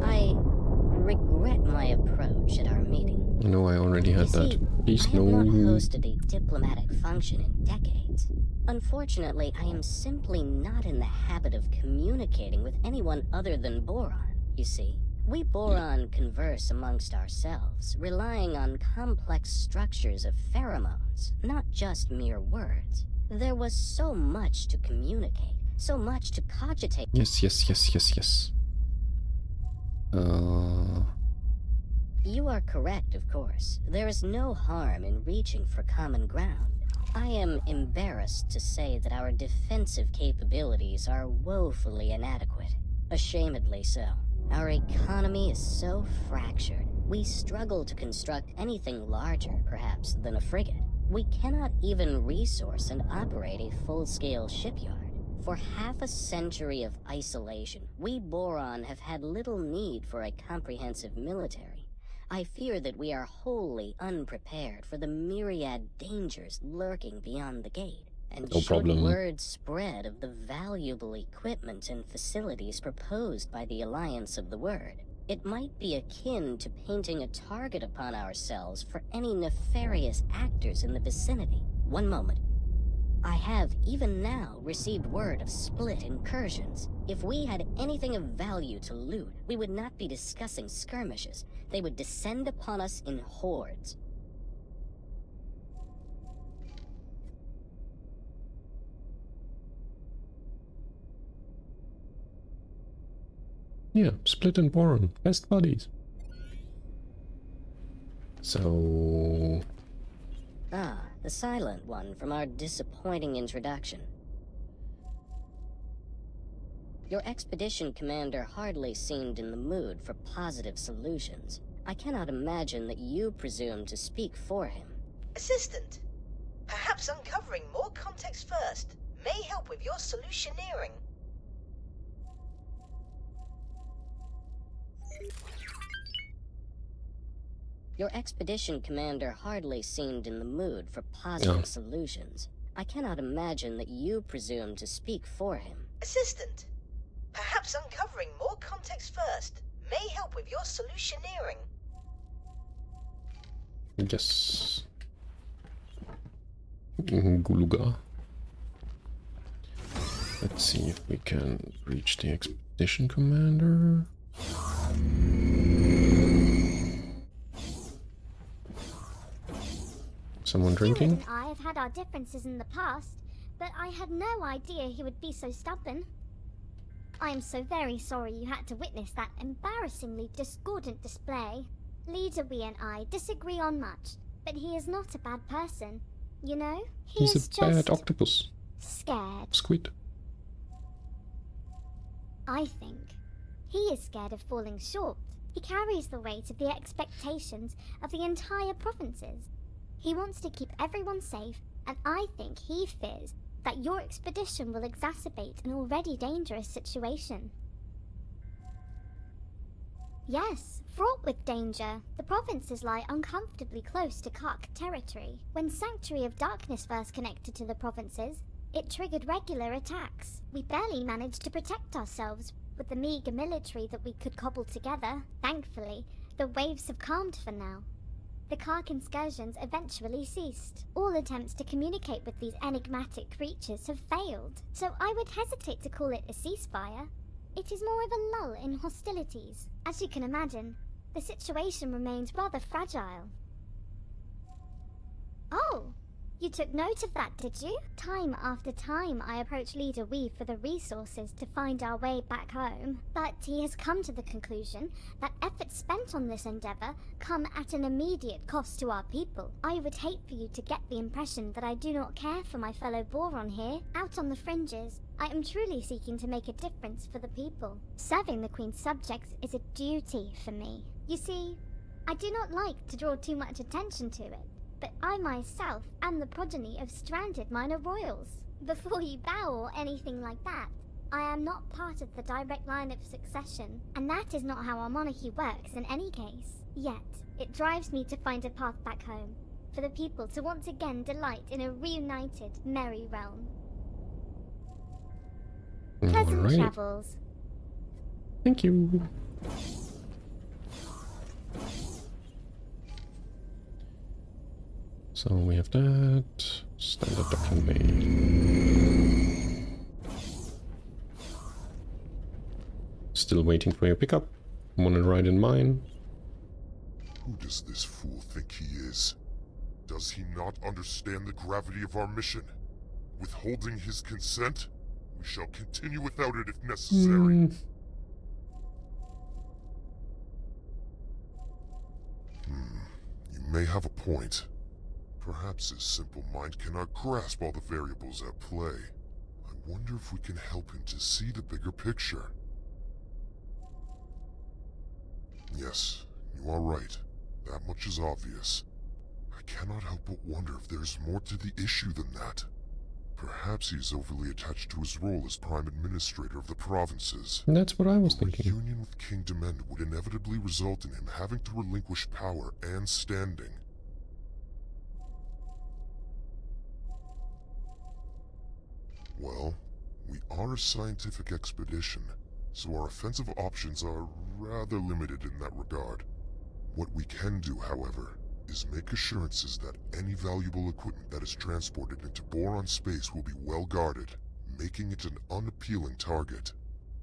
I regret my approach at our meeting. No, I already had that. Please, I have no. not hosted a diplomatic function in decades. Unfortunately, I am simply not in the habit of communicating with anyone other than Boron, you see. We Boron converse amongst ourselves, relying on complex structures of pheromones, not just mere words. There was so much to communicate, so much to cogitate. Yes. You are correct, of course. There is no harm in reaching for common ground. I am embarrassed to say that our defensive capabilities are woefully inadequate. Ashamedly so. Our economy is so fractured, we struggle to construct anything larger, perhaps, than a frigate. We cannot even resource and operate a full-scale shipyard. For half a century of isolation, we Boron have had little need for a comprehensive military. I fear that we are wholly unprepared for the myriad dangers lurking beyond the gate. And No problem. word spread of the valuable equipment and facilities proposed by the Alliance of the Word, it might be akin to painting a target upon ourselves for any nefarious actors in the vicinity. One moment. I have, even now, received word of split incursions. If we had anything of value to loot, we would not be discussing skirmishes. They would descend upon us in hordes. Yeah, Split and Boron, best buddies. So... Ah, the silent one from our disappointing introduction. Your expedition commander hardly seemed in the mood for positive solutions. I cannot imagine that you presume to speak for him. Assistant, perhaps uncovering more context first may help with your solutioneering. Your expedition commander hardly seemed in the mood for positive solutions. I cannot imagine that you presume to speak for him. Assistant, perhaps uncovering more context first may help with your solutioneering. Yes. Guluga. Let's see if we can reach the expedition commander. Someone drinking? Stuart and I have had our differences in the past, but I had no idea he would be so stubborn. I am so very sorry you had to witness that embarrassingly discordant display. Leader We and I disagree on much, but he is not a bad person. You know, He's is a bad just octopus. scared. Squid. I think he is scared of falling short. He carries the weight of the expectations of the entire provinces. He wants to keep everyone safe, and I think he fears that your expedition will exacerbate an already dangerous situation. Yes, fraught with danger. The provinces lie uncomfortably close to Kark territory. When Sanctuary of Darkness first connected to the provinces, it triggered regular attacks. We barely managed to protect ourselves with the meager military that we could cobble together. Thankfully, the waves have calmed for now. The Kark incursions eventually ceased. All attempts to communicate with these enigmatic creatures have failed, so I would hesitate to call it a ceasefire. It is more of a lull in hostilities. As you can imagine, the situation remains rather fragile. Oh! You took note of that, did you? Time after time I approach Leader Weave for the resources to find our way back home, but he has come to the conclusion that efforts spent on this endeavor come at an immediate cost to our people. I would hate for you to get the impression that I do not care for my fellow Boron here. Out on the fringes, I am truly seeking to make a difference for the people. Serving the Queen's subjects is a duty for me. You see, I do not like to draw too much attention to it, but I myself am the progeny of stranded minor royals. Before you bow or anything like that, I am not part of the direct line of succession, and that is not how our monarchy works in any case. Yet, it drives me to find a path back home, for the people to once again delight in a reunited, merry realm. Pleasant Alright. travels. Thank you. So we have that. Standard docking bay. Still waiting for your pickup. Wanna ride in mine? Who does this fool think he is? Does he not understand the gravity of our mission? Withholding his consent? We shall continue without it if necessary. You may have a point. Perhaps his simple mind cannot grasp all the variables at play. I wonder if we can help him to see the bigger picture. Yes, you are right. That much is obvious. I cannot help but wonder if there is more to the issue than that. Perhaps he is overly attached to his role as Prime Administrator of the provinces. That's what I was A thinking. reunion with King Demand would inevitably result in him having to relinquish power and standing. Well, we are a scientific expedition, so our offensive options are rather limited in that regard. What we can do, however, is make assurances that any valuable equipment that is transported into Boron space will be well guarded, making it an unappealing target.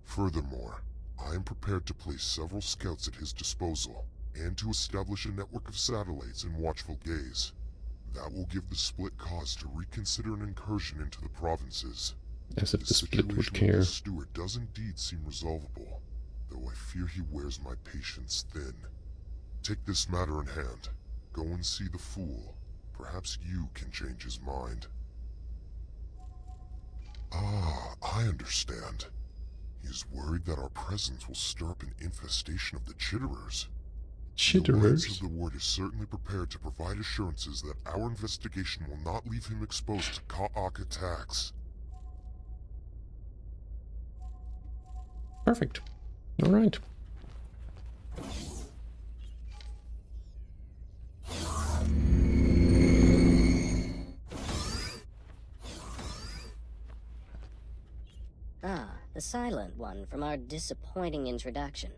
Furthermore, I am prepared to place several scouts at his disposal, and to establish a network of satellites in watchful gaze. That will give the split cause to reconsider an incursion into the provinces. As if the split would situation with care. the steward does indeed seem resolvable, though I fear he wears my patience thin. Take this matter in hand. Go and see the fool. Perhaps you can change his mind. Ah, I understand. He is worried that our presence will stir up an infestation of the Chitterers. The Alliance of Chitterers? the Word is certainly prepared to provide assurances that our investigation will not leave him exposed to Ka'ak attacks. Perfect. Alright. Ah, the silent one from our disappointing introduction.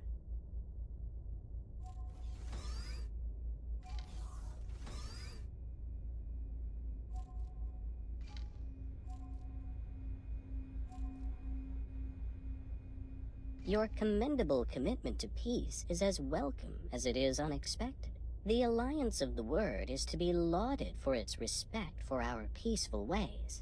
Your commendable commitment to peace is as welcome as it is unexpected. The Alliance of the Word is to be lauded for its respect for our peaceful ways.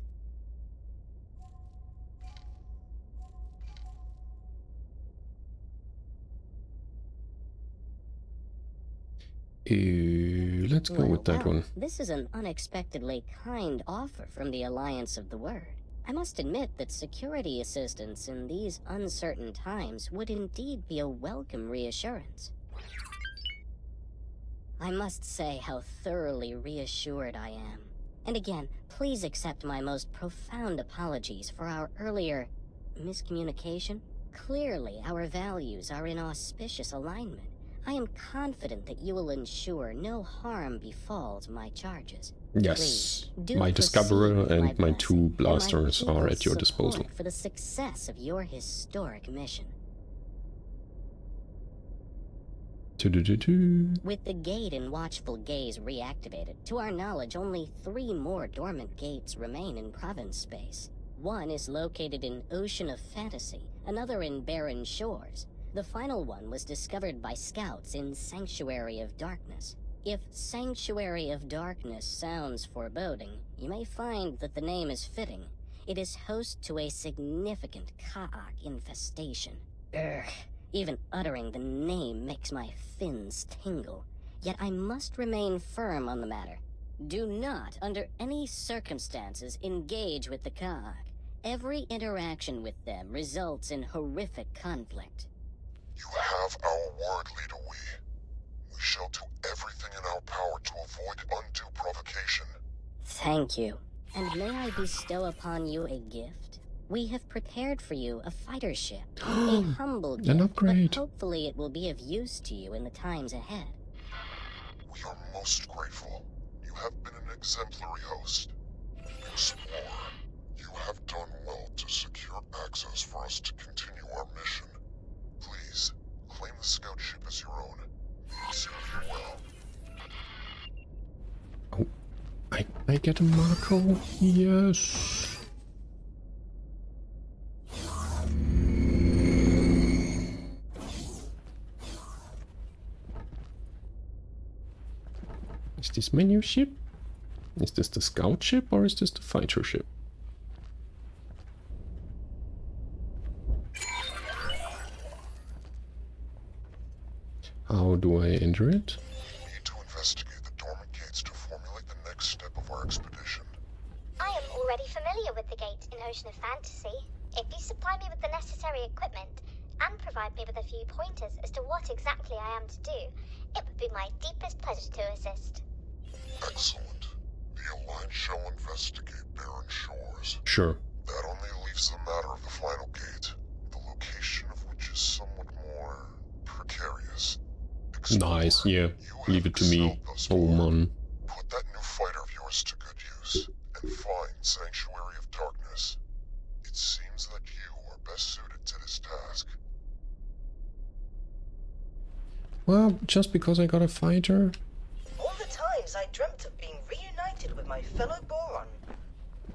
Let's go with that one. This is an unexpectedly kind offer from the Alliance of the Word. I must admit that security assistance in these uncertain times would indeed be a welcome reassurance. I must say how thoroughly reassured I am. And again, please accept my most profound apologies for our earlier miscommunication. Clearly, our values are in auspicious alignment. I am confident that you will ensure no harm befalls my charges. Yes, Please, do my proceed Discoverer with and my blessing two and my blasters are at your people's disposal. support for the success of your historic mission. With the gate in watchful gaze reactivated, to our knowledge only 3 more dormant gates remain in province space. One is located in Ocean of Fantasy, another in Barren Shores. The final one was discovered by scouts in Sanctuary of Darkness. If Sanctuary of Darkness sounds foreboding, you may find that the name is fitting. It is host to a significant Ka'ak infestation. Ugh, even uttering the name makes my fins tingle. Yet I must remain firm on the matter. Do not, under any circumstances, engage with the Ka'ak. Every interaction with them results in horrific conflict. You have our word, Leader Wee. We shall do everything in our power to avoid undue provocation. Thank you. And may I bestow upon you a gift? We have prepared for you a fighter ship. A humble gift, An upgrade. but hopefully it will be of use to you in the times ahead. We are most grateful. You have been an exemplary host. Explorer, you have done well to secure access for us to continue our mission. Please, claim the scout ship as your own. May it serve you well. Oh, I get a Marco? Yes. Is this my new ship? Is this the scout ship or is this the fighter ship? How do I enter it? We need to investigate the dormant gates to formulate the next step of our expedition. I am already familiar with the gate in Ocean of Fantasy. If you supply me with the necessary equipment and provide me with a few pointers as to what exactly I am to do, it would be my deepest pleasure to assist. Excellent. The Alliance shall investigate Barren Shores. Sure. That only leaves the matter of the final gate, the location of which is somewhat more precarious. Nice, yeah. You Leave have it to me. excelled thus Oh far. man. Put that new fighter of yours to good use, and find Sanctuary of Darkness. It seems that you are best suited to this task. Well, just because I got a fighter? All the time. fellow Boron.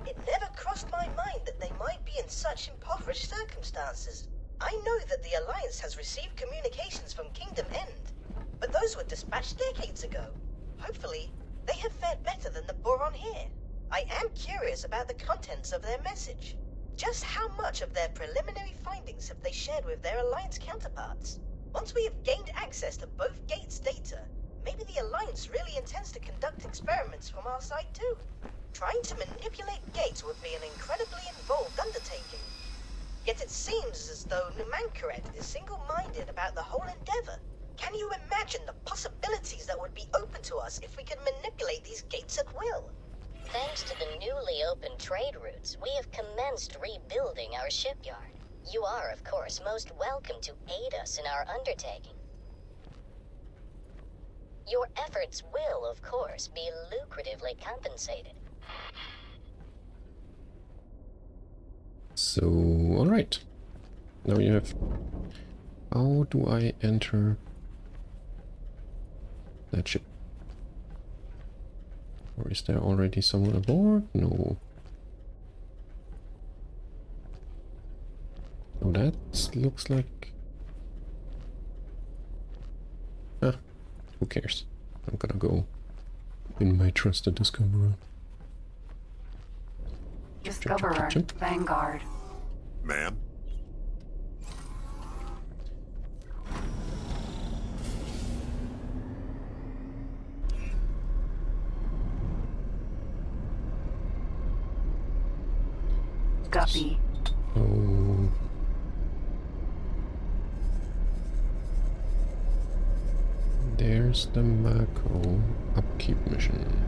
It never crossed my mind that they might be in such impoverished circumstances. I know that the Alliance has received communications from Kingdom End, but those were dispatched decades ago. Hopefully, they have fared better than the Boron here. I am curious about the contents of their message. Just how much of their preliminary findings have they shared with their Alliance counterparts? Once we have gained access to both gates' data, maybe the Alliance really intends to conduct experiments from our side too. Trying to manipulate gates would be an incredibly involved undertaking. Yet it seems as though Numankaret is single-minded about the whole endeavor. Can you imagine the possibilities that would be open to us if we could manipulate these gates at will? Thanks to the newly opened trade routes, we have commenced rebuilding our shipyard. You are, of course, most welcome to aid us in our undertaking. Your efforts will, of course, be lucratively compensated. So, alright. Now you have... How do I enter that ship? Or is there already someone aboard? No. Oh, that looks like... Ah, who cares? I'm gonna go in my trusted Discoverer. Discoverer, Vanguard. Ma'am? Guppy. Oh. There's the Mako upkeep mission.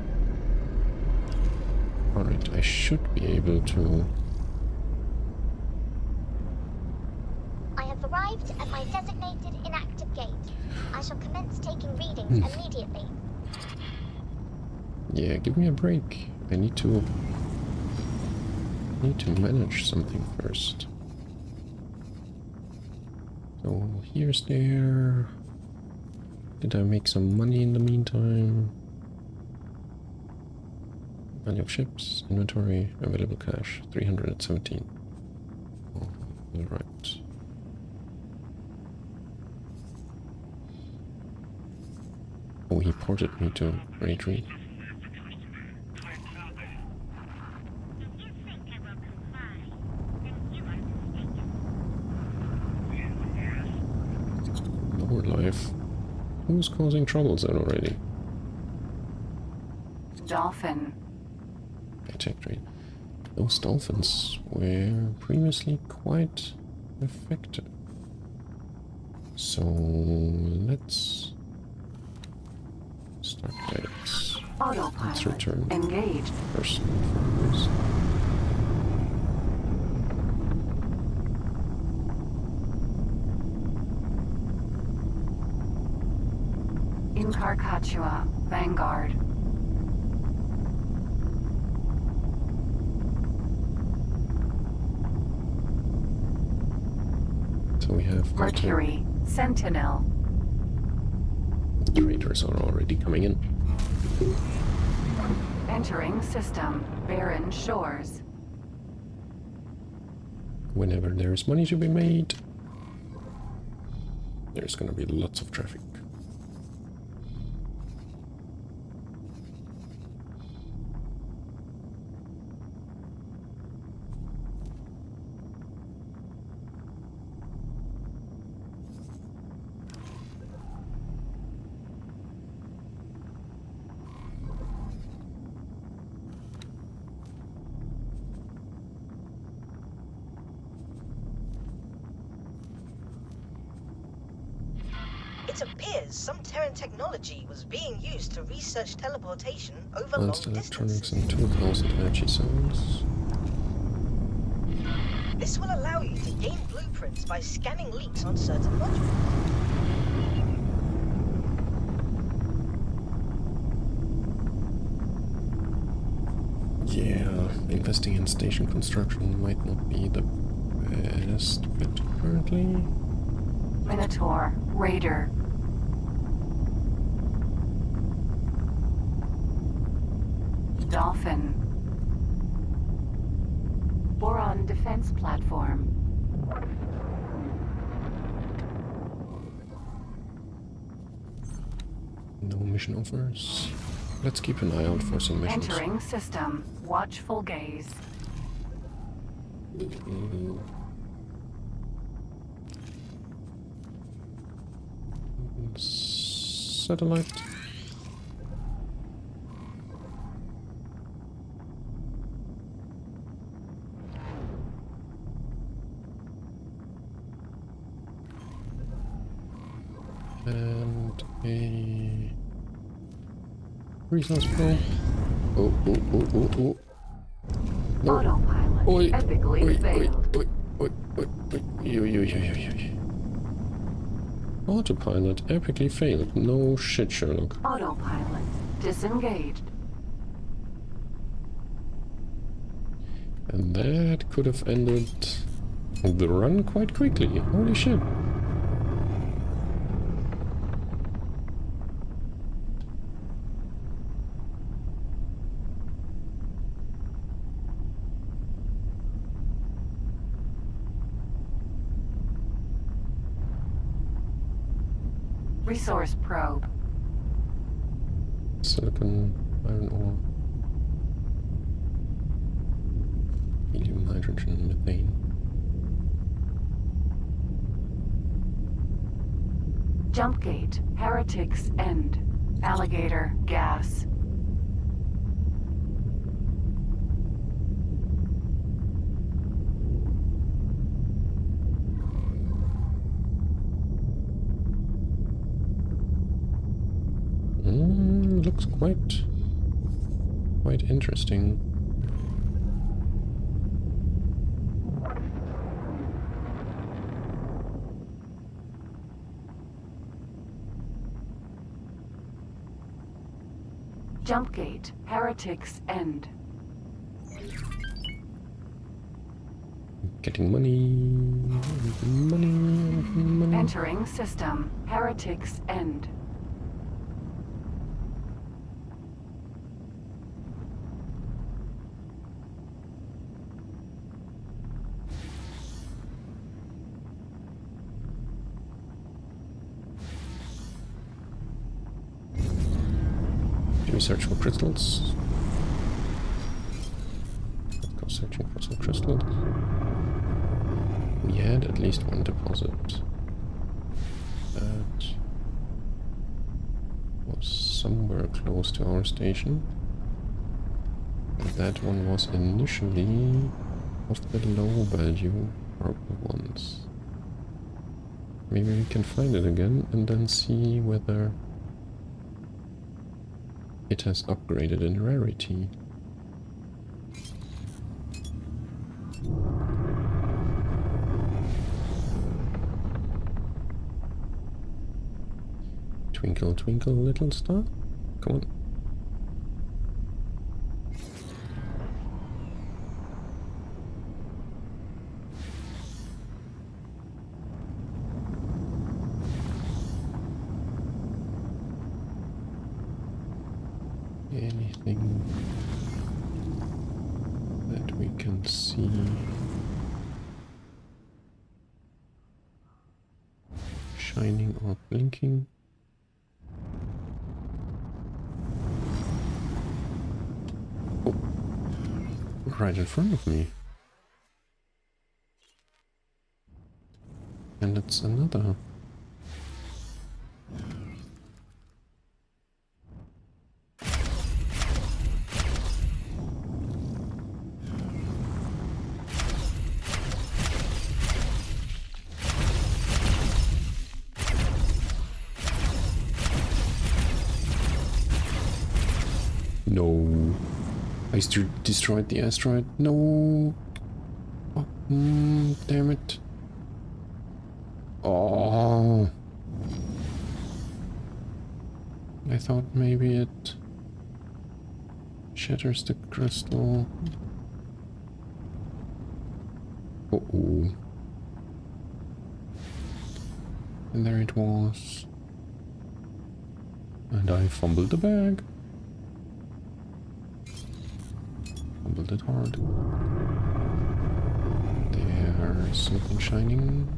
Alright, I should be able to... I have arrived at my designated inactive gate. I shall commence taking readings immediately. Yeah, give me a break. I need to manage something first. So here's there. Did I make some money in the meantime? Value of ships, inventory, available cash, 317. Oh, alright. Oh, he ported me to retreat. Lord life. Who's causing troubles then already? Dolphin. Attack rate. Those dolphins were previously quite effective. So let's start guidance. Let's Autopilot. return Engaged. first and foremost. In Carcaccia, Vanguard. So we have Mercury, Sentinel. the traders are already coming in. Entering system, Barren Shores. Whenever there's money to be made, there's gonna be lots of traffic. It appears some Terran technology was being used to research teleportation over long Advanced electronics distances. and 2000 energy cells. This will allow you to gain blueprints by scanning leaks on certain modules. Yeah, investing in station construction might not be the best bet currently. Minotaur, Raider. Dolphin. Boron defense platform. No mission offers. Let's keep an eye out for some missions. Entering system. Watchful gaze. Satellite. And a resource probe. Oh. No. Autopilot. Oi, Epically failed. Autopilot epically failed. No shit, Sherlock. Autopilot. Disengaged. And that could have ended the run quite quickly. Holy shit. Resource probe. Silicon, iron ore, helium, hydrogen, methane. Jumpgate. Heretics end. Alligator. Gas. Looks quite interesting. Jumpgate. Heretics end. Getting money. Entering system. Heretics end. Do we search for crystals? Let's go searching for some crystals. We had at least one deposit that was somewhere close to our station. And that one was initially of the low value purple ones. Maybe we can find it again and then see whether it has upgraded in rarity. Twinkle, twinkle, little star. Come on. Anything that we can see? Shining or blinking? Oh, right in front of me. And it's another. No. I destroyed the asteroid. No. Oh, damn it. Oh. I thought maybe it shatters the crystal. Uh-oh. And there it was. And I fumbled the bag. Fumbled it hard. There's something shining.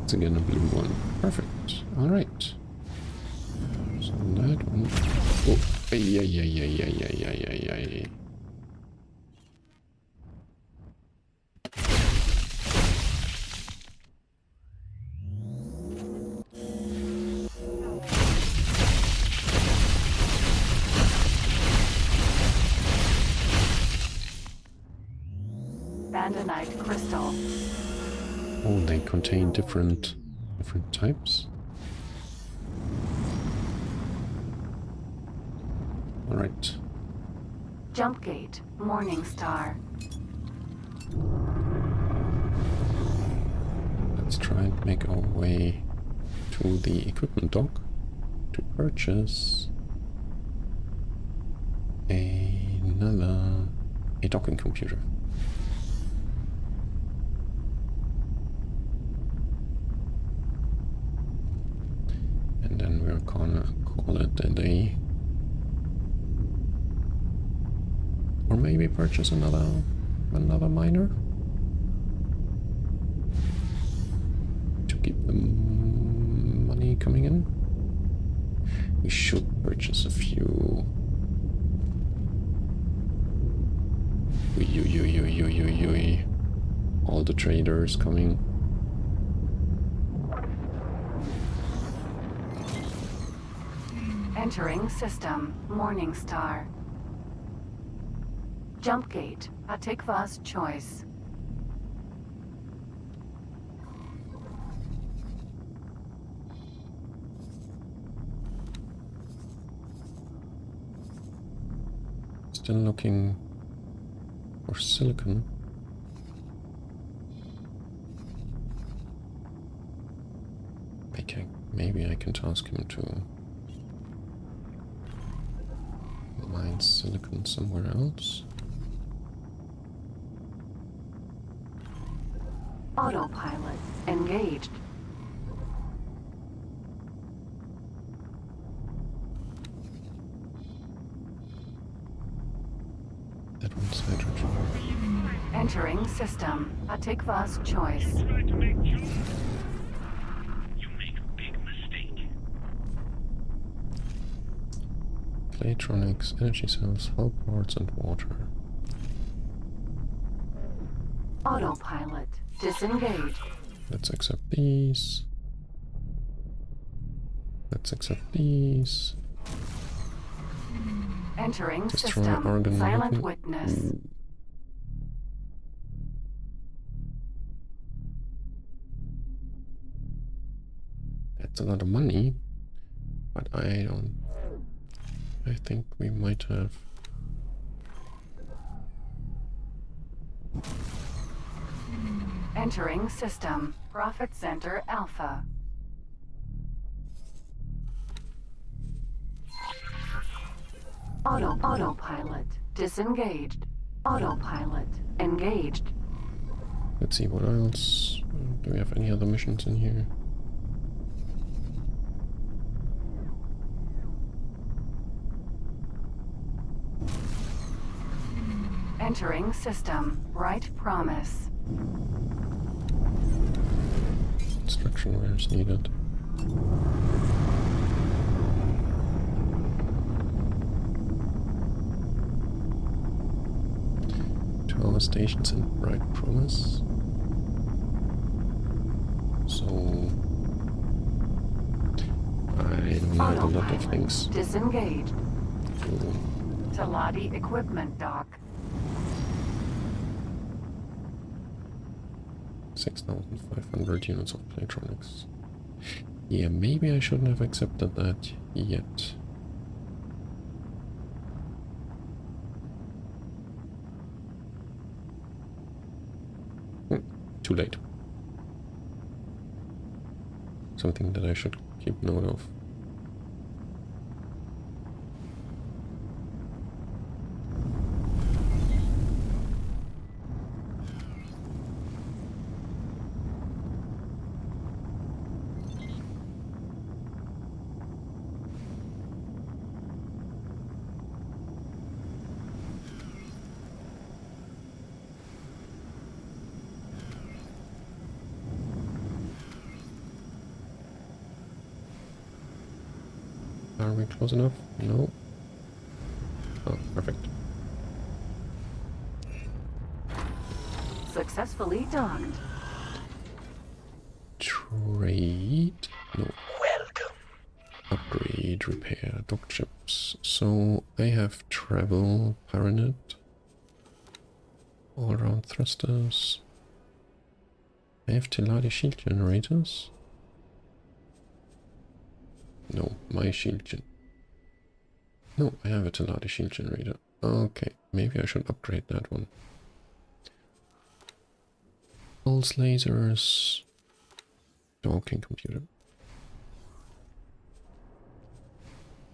It's again a blue one. Perfect. Alright. So that one. Oh, ay, ay, ay, ay, ay, ay, ay, ay, ay. Bandonite crystal. Oh, they contain different types. All right. Jumpgate. Morning star. Let's try and make our way to the equipment dock to purchase a docking computer. And then we're gonna call it a day. Or maybe purchase another miner to keep the money coming in. We should purchase a few. All the traders coming. Entering system. Morning star. Jumpgate. Atikva's choice. Still looking for silicon. Maybe I can task him to mine silicon somewhere else. Autopilot engaged. That one's hydrogen. Entering system. Atikva's choice. Try to make you. You make a big mistake. Electronics, energy cells, hull parts, and water. Autopilot disengaged. Let's accept these. Let's accept these. Entering Destroy system. organ Silent movement. witness. That's a lot of money, but I think we might have. Entering system. Profit Center Alpha. Autopilot disengaged. Autopilot engaged. Let's see what else. Do we have any other missions in here? Entering system. Right promise. Instruction where is needed. To our stations in Bright Promise. So I don't have a lot of things Disengaged. to. Talati equipment dock. 6,500 units of Playtronics. Yeah, maybe I shouldn't have accepted that yet. Too late. Something that I should keep note of. Are we close enough? No. Oh, perfect. Successfully docked. Trade? No. Welcome. Upgrade, repair, dock chips. So I have travel, Pyronet, all around thrusters. I have Teladi shield generators. No, my shield gen. No, I have a Teladi shield generator. Okay, maybe I should upgrade that one. Pulse lasers. Docking computer.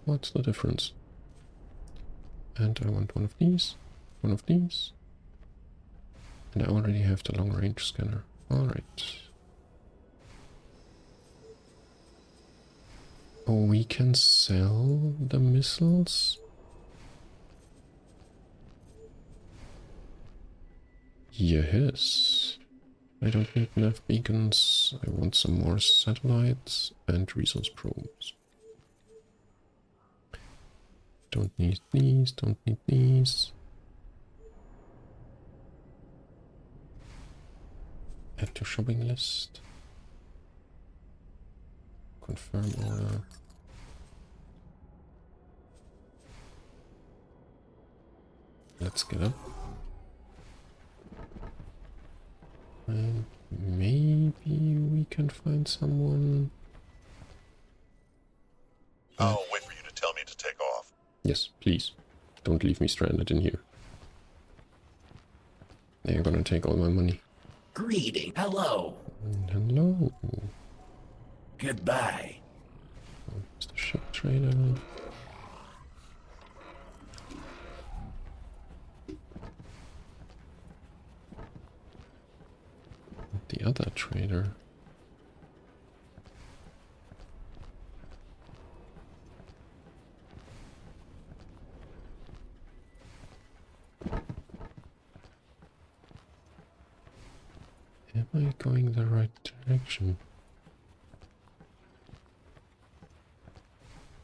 What's the difference? And I want one of these, one of these. And I already have the long range scanner. Alright. Oh, we can sell the missiles? Yes. I don't need enough beacons. I want some more satellites and resource probes. Don't need these, don't need these. Add to shopping list. Confirm order. Let's get up. And maybe we can find someone. I'll wait for you to tell me to take off. Yes, please. Don't leave me stranded in here. They're gonna take all my money. Greeting. Hello. Hello. Goodbye. Mr. Ship Trader. The other trader. Am I going the right direction?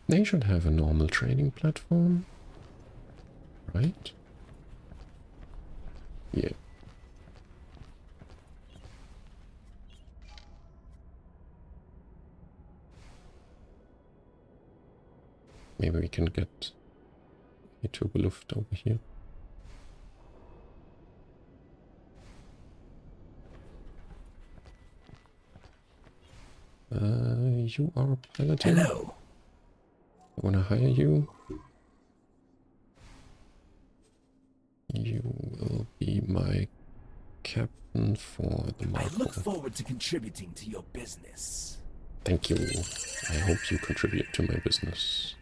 They should have a normal trading platform, right? Yeah. Maybe we can get a Turboluft over here. You are piloting. Hello. I wanna hire you. You will be my captain for the I look Marco. forward to contributing to your business. Thank you. I hope you contribute to my business.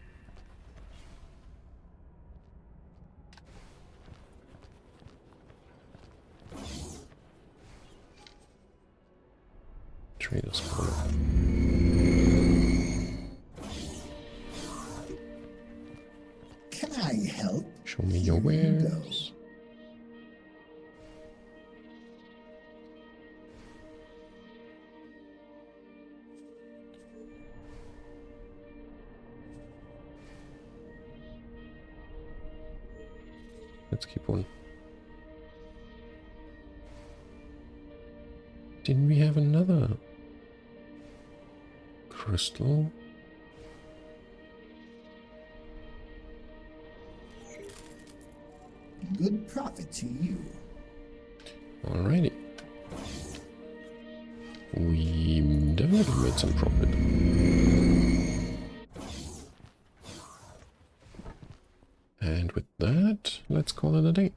Traders Corner. Can I help? Show me your wares. Let's keep on. Didn't we have another crystal? Good profit to you. Alrighty. We definitely made some profit. And with that, let's call it a day.